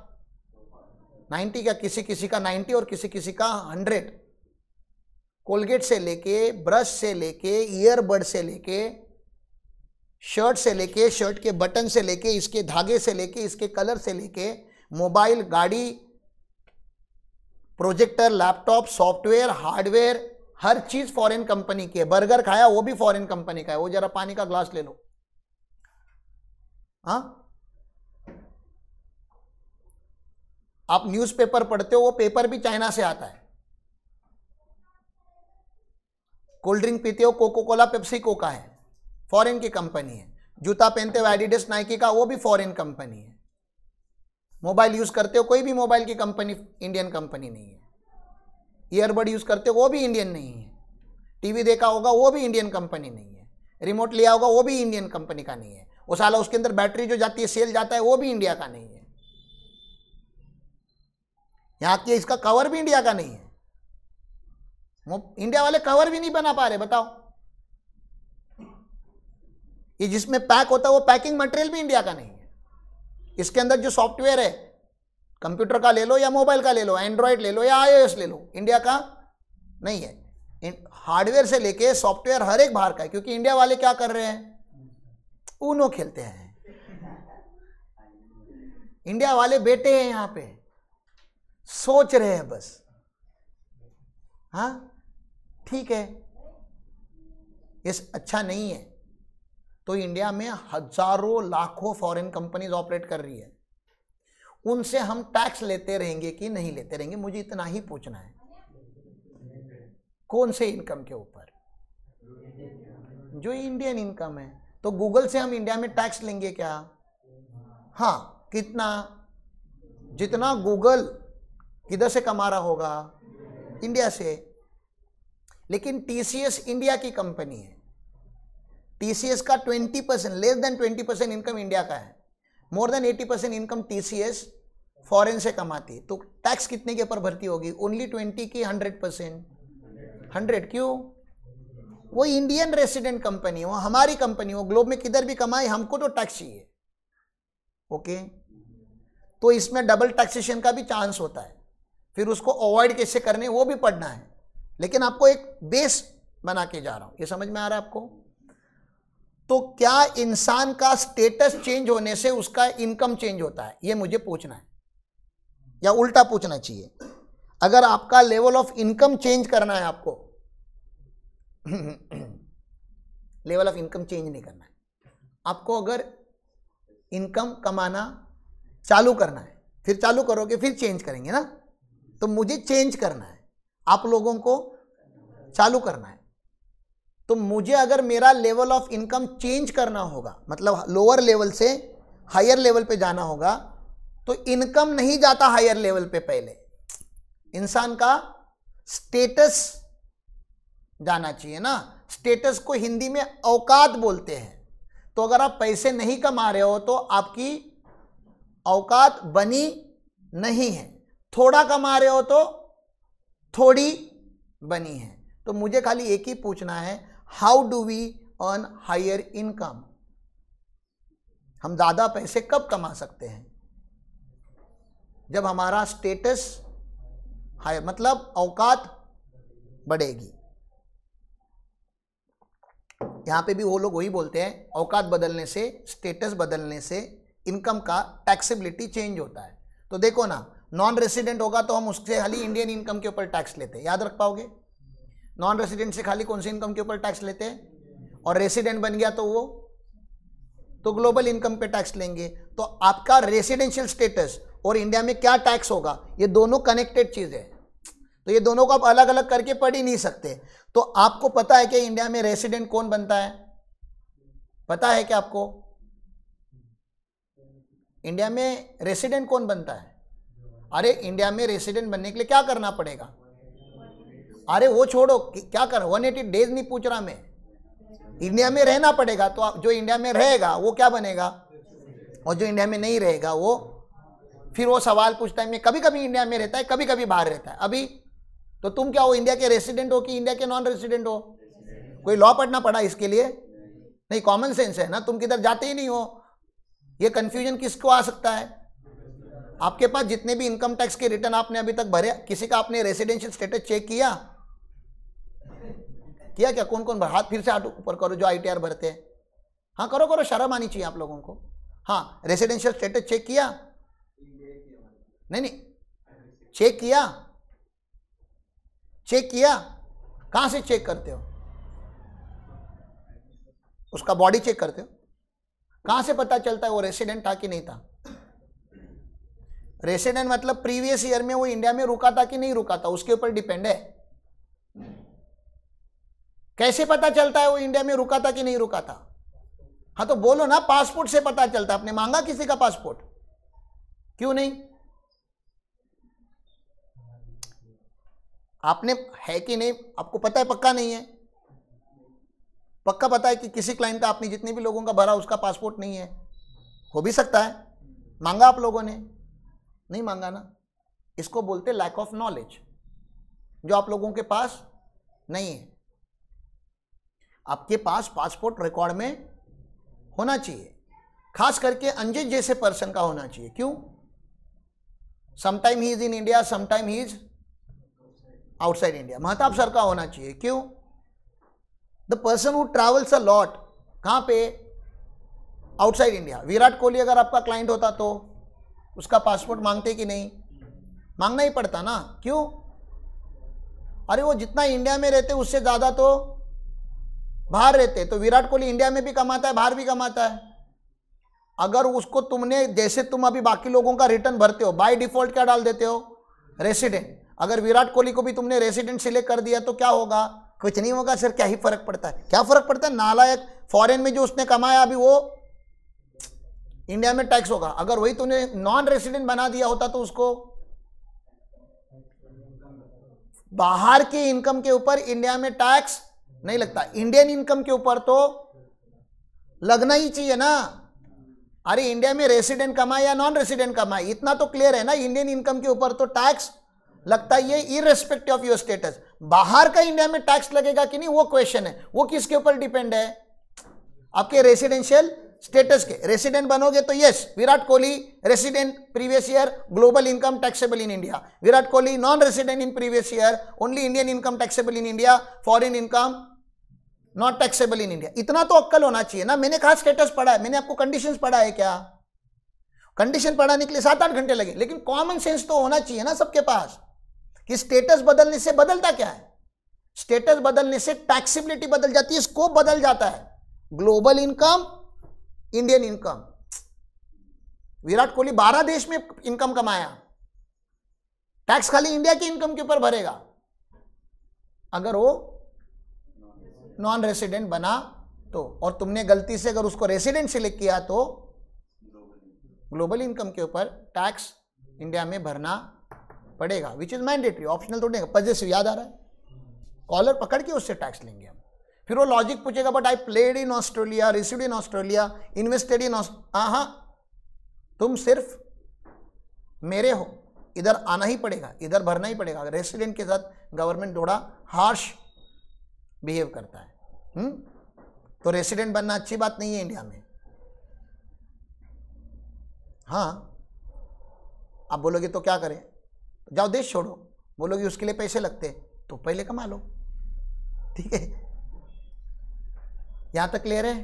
A: 90 का किसी किसी का 90 और किसी किसी का 100, कोलगेट से लेके, ब्रश से लेके, ईयरबड से लेके, शर्ट से लेके, शर्ट के बटन से लेके, इसके धागे से लेके, इसके कलर से लेके, मोबाइल, गाड़ी, प्रोजेक्टर, लैपटॉप, सॉफ्टवेयर, हार्डवेयर, हर चीज फॉरेन कंपनी की है। बर्गर खाया वो भी फॉरेन कंपनी का है। वो जरा पानी का ग्लास ले लो। हाँ, आप न्यूज़पेपर पढ़ते हो, वो पेपर भी चाइना से आता है। कोल्ड ड्रिंक पीते हो, कोको कोला, पेप्सी कोका है, फॉरेन की कंपनी है। जूता पहनते हो एडिडास, नाइकी का, वो भी फॉरेन कंपनी है। मोबाइल यूज करते हो, कोई भी मोबाइल की कंपनी इंडियन कंपनी नहीं है। ईयरबड यूज करते हो, वो भी इंडियन नहीं है। टीवी देखा होगा, वो भी इंडियन कंपनी नहीं है। रिमोट लिया होगा, वो भी इंडियन कंपनी का नहीं है। वो साला उसके अंदर बैटरी जो जाती है, सेल जाता है, वो भी इंडिया का नहीं है। यहां की इसका कवर भी इंडिया का नहीं है। इंडिया वाले कवर भी नहीं बना पा रहे, बताओ। ये जिसमें पैक होता है वो पैकिंग मटेरियल भी इंडिया का नहीं है। इसके अंदर जो सॉफ्टवेयर है, कंप्यूटर का ले लो या मोबाइल का ले लो, एंड्रॉयड ले लो या iOS ले लो, इंडिया का नहीं है। हार्डवेयर से लेके सॉफ्टवेयर हर एक बाहर का है। क्योंकि इंडिया वाले क्या कर रहे हैं? ऊनो खेलते हैं। इंडिया वाले बैठे हैं यहां पे, सोच रहे हैं बस। हाँ ठीक है, इस अच्छा नहीं है। तो इंडिया में हजारों लाखों फॉरेन कंपनीज ऑपरेट कर रही है। उनसे हम टैक्स लेते रहेंगे कि नहीं लेते रहेंगे? मुझे इतना ही पूछना है। कौन से इनकम के ऊपर? जो इंडियन इनकम है। तो गूगल से हम इंडिया में टैक्स लेंगे क्या? हाँ, कितना? जितना गूगल किधर से कमा रहा होगा? इंडिया से। लेकिन टीसीएस इंडिया की कंपनी है। टीसीएस का 20%, लेस देन 20% इनकम इंडिया का है। More than 80% income TCS foreign से कमाती। तो टैक्स कितने के ऊपर भरती होगी? ओनली 20 की 100%? 100 क्यों? वो इंडियन रेसिडेंट कंपनी है, वो हमारी कंपनी, वो ग्लोब में किधर भी कमाए, हमको तो टैक्स चाहिए। ओके, तो इसमें डबल टैक्सेशन का भी चांस होता है। फिर उसको अवॉइड कैसे करने वो भी पढ़ना है। लेकिन आपको एक बेस बना के जा रहा हूं, ये समझ में आ रहा है आपको? तो क्या इंसान का स्टेटस चेंज होने से उसका इनकम चेंज होता है? ये मुझे पूछना है, या उल्टा पूछना चाहिए। अगर आपका लेवल ऑफ इनकम चेंज करना है, आपको लेवल ऑफ इनकम चेंज नहीं करना है आपको। अगर इनकम कमाना चालू करना है, फिर चालू करोगे, फिर चेंज करेंगे ना। तो मुझे चेंज करना है, आप लोगों को चालू करना है। तो मुझे अगर मेरा लेवल ऑफ इनकम चेंज करना होगा, मतलब लोअर लेवल से हायर लेवल पे जाना होगा, तो इनकम नहीं जाता हायर लेवल पे। पहले इंसान का स्टेटस जाना चाहिए ना। स्टेटस को हिंदी में औकात बोलते हैं। तो अगर आप पैसे नहीं कमा रहे हो तो आपकी औकात बनी नहीं है। थोड़ा कमा रहे हो तो थोड़ी बनी है। तो मुझे खाली एक ही पूछना है, how do we earn higher income? हम ज्यादा पैसे कब कमा सकते हैं? जब हमारा स्टेटस हायर, मतलब औकात बढ़ेगी। यहां पे भी वो लोग वही बोलते हैं, औकात बदलने से, स्टेटस बदलने से इनकम का टैक्सेबिलिटी चेंज होता है। तो देखो ना, नॉन रेसिडेंट होगा तो हम उससे खाली इंडियन इनकम के ऊपर टैक्स लेते हैं, याद रख पाओगे? नॉन रेसिडेंट से खाली कौन सी इनकम के ऊपर टैक्स लेते हैं? और रेसिडेंट बन गया तो वो तो ग्लोबल इनकम पे टैक्स लेंगे। तो आपका रेसिडेंशियल स्टेटस और इंडिया में क्या टैक्स होगा, ये दोनों कनेक्टेड चीज है। तो ये दोनों को आप अलग अलग करके पढ़ ही नहीं सकते। तो आपको पता है कि इंडिया में रेसिडेंट कौन बनता है? पता है क्या आपको? इंडिया में रेसिडेंट कौन बनता है? अरे इंडिया में रेसिडेंट बनने के लिए क्या करना पड़ेगा? अरे वो छोड़ो, क्या कर 180 डेज नहीं पूछ रहा मैं। इंडिया में रहना पड़ेगा, तो जो इंडिया में रहेगा वो क्या बनेगा, और जो इंडिया में नहीं रहेगा वो फिर वो सवाल पूछता है मैं कभी कभी इंडिया में रहता है, कभी कभी बाहर रहता है। अभी तो तुम क्या हो, इंडिया के रेसिडेंट हो कि इंडिया के नॉन रेसिडेंट हो? कोई लॉ पढ़ना पड़ा इसके लिए? नहीं, कॉमन सेंस है ना, तुम किधर जाते ही नहीं हो। ये कंफ्यूजन किसको आ सकता है? आपके पास जितने भी इनकम टैक्स के रिटर्न आपने अभी तक भरे, किसी का आपने रेसिडेंशियल स्टेटस चेक किया क्या? कौन कौन हाथ फिर से हाथ ऊपर करो जो ITR भरते हैं। हाँ करो करो, शर्म आनी चाहिए आप लोगों को। हाँ, रेसिडेंशियल स्टेटस चेक किया? नहीं, चेक किया? चेक किया? कहां से चेक करते हो? उसका बॉडी चेक करते हो? कहां से पता चलता है वो रेसिडेंट था कि नहीं था? रेसिडेंट मतलब प्रीवियस ईयर में वो इंडिया में रुका था कि नहीं रुका था, उसके ऊपर डिपेंड है। कैसे पता चलता है वो इंडिया में रुका था कि नहीं रुका था? हाँ तो बोलो ना, पासपोर्ट से पता चलता। आपने मांगा किसी का पासपोर्ट? क्यों नहीं? आपने है कि नहीं आपको पता है? पक्का नहीं है? पक्का पता है कि किसी क्लाइंट का, आपने जितने भी लोगों का भरा उसका पासपोर्ट नहीं है? हो भी सकता है। मांगा आप लोगों ने? नहीं मांगा ना। इसको बोलते लैक ऑफ नॉलेज, जो आप लोगों के पास नहीं है। आपके पास पासपोर्ट रिकॉर्ड में होना चाहिए, खास करके अंजित जैसे पर्सन का होना चाहिए। क्यों? Sometime he is in India, sometime he is outside India. Mahtab sir का होना चाहिए। क्यों? The person who travels a lot. कहां पे? Outside India. विराट कोहली अगर आपका क्लाइंट होता तो उसका पासपोर्ट मांगते कि नहीं? मांगना ही पड़ता ना। क्यों? अरे वो जितना इंडिया में रहते उससे ज्यादा तो बाहर रहते। तो विराट कोहली इंडिया में भी कमाता है, बाहर भी कमाता है। अगर उसको तुमने, जैसे तुम अभी बाकी लोगों का रिटर्न भरते हो, बाय डिफॉल्ट क्या डाल देते हो? रेसिडेंट। अगर विराट कोहली को भी तुमने रेसिडेंट सिलेक्ट कर दिया तो क्या होगा? कुछ नहीं होगा सर, क्या ही फर्क पड़ता है? क्या फर्क पड़ता है? नालायक, फॉरेन में जो उसने कमाया अभी वो इंडिया में टैक्स होगा। अगर वही तूने नॉन रेसिडेंट बना दिया होता तो उसको बाहर के इनकम के ऊपर इंडिया में टैक्स नहीं लगता, इंडियन इनकम के ऊपर तो लगना ही चाहिए ना। अरे इंडिया में रेसिडेंट कमाए या नॉन रेसिडेंट कमाए, इतना तो क्लियर है ना, इंडियन इनकम के ऊपर तो टैक्स लगता ही है, इररिस्पेक्टिव ऑफ योर स्टेटस। बाहर का इंडिया में टैक्स लगेगा कि नहीं वो क्वेश्चन है। वो किसके ऊपर डिपेंड है? आपके रेसिडेंशियल स्टेटस के। रेसिडेंट बनोगे तो yes, Virat Kohli resident previous year, global income taxable in India. Virat Kohli non resident in previous year, only Indian income taxable in India, foreign income not taxable in India. इतना तो अक्कल होना चाहिए ना। मैंने कहा स्टेटस पढ़ा है, मैंने आपको कंडीशंस पढ़ा है क्या? कंडीशन पढ़ाने के लिए 7-8 घंटे लगे, लेकिन कॉमन सेंस तो होना चाहिए ना सबके पास कि स्टेटस बदलने से बदलता क्या है। स्टेटस बदलने से टैक्सेबिलिटी बदल जाती है, स्कोप बदल जाता है। Global income, Indian income. Virat Kohli 12 देश में इनकम कमाया, टैक्स खाली इंडिया के इनकम के ऊपर भरेगा। अगर वो नॉन रेसिडेंट बना तो, और तुमने गलती से अगर उसको रेसिडेंट सिलेक्ट किया तो ग्लोबल इनकम के ऊपर टैक्स इंडिया में भरना पड़ेगा, विच इज मैंडेटरी। ऑप्शनल तो नहीं। पॉजिटिव याद आ रहा है? कॉलर पकड़ के उससे टैक्स लेंगे हम। फिर वो लॉजिक पूछेगा, but I played in Australia, received in Australia, invested in हाँ, तुम सिर्फ मेरे हो, इधर आना ही पड़ेगा, इधर भरना ही पड़ेगा। रेसिडेंट के साथ गवर्नमेंट थोड़ा हार्श बिहेव करता है। तो रेसिडेंट बनना अच्छी बात नहीं है इंडिया में। हाँ, आप बोलोगे तो क्या करें? जाओ देश छोड़ो। बोलोगे उसके लिए पैसे लगते, तो पहले कमा लो। ठीक है, यहां तक क्लियर है?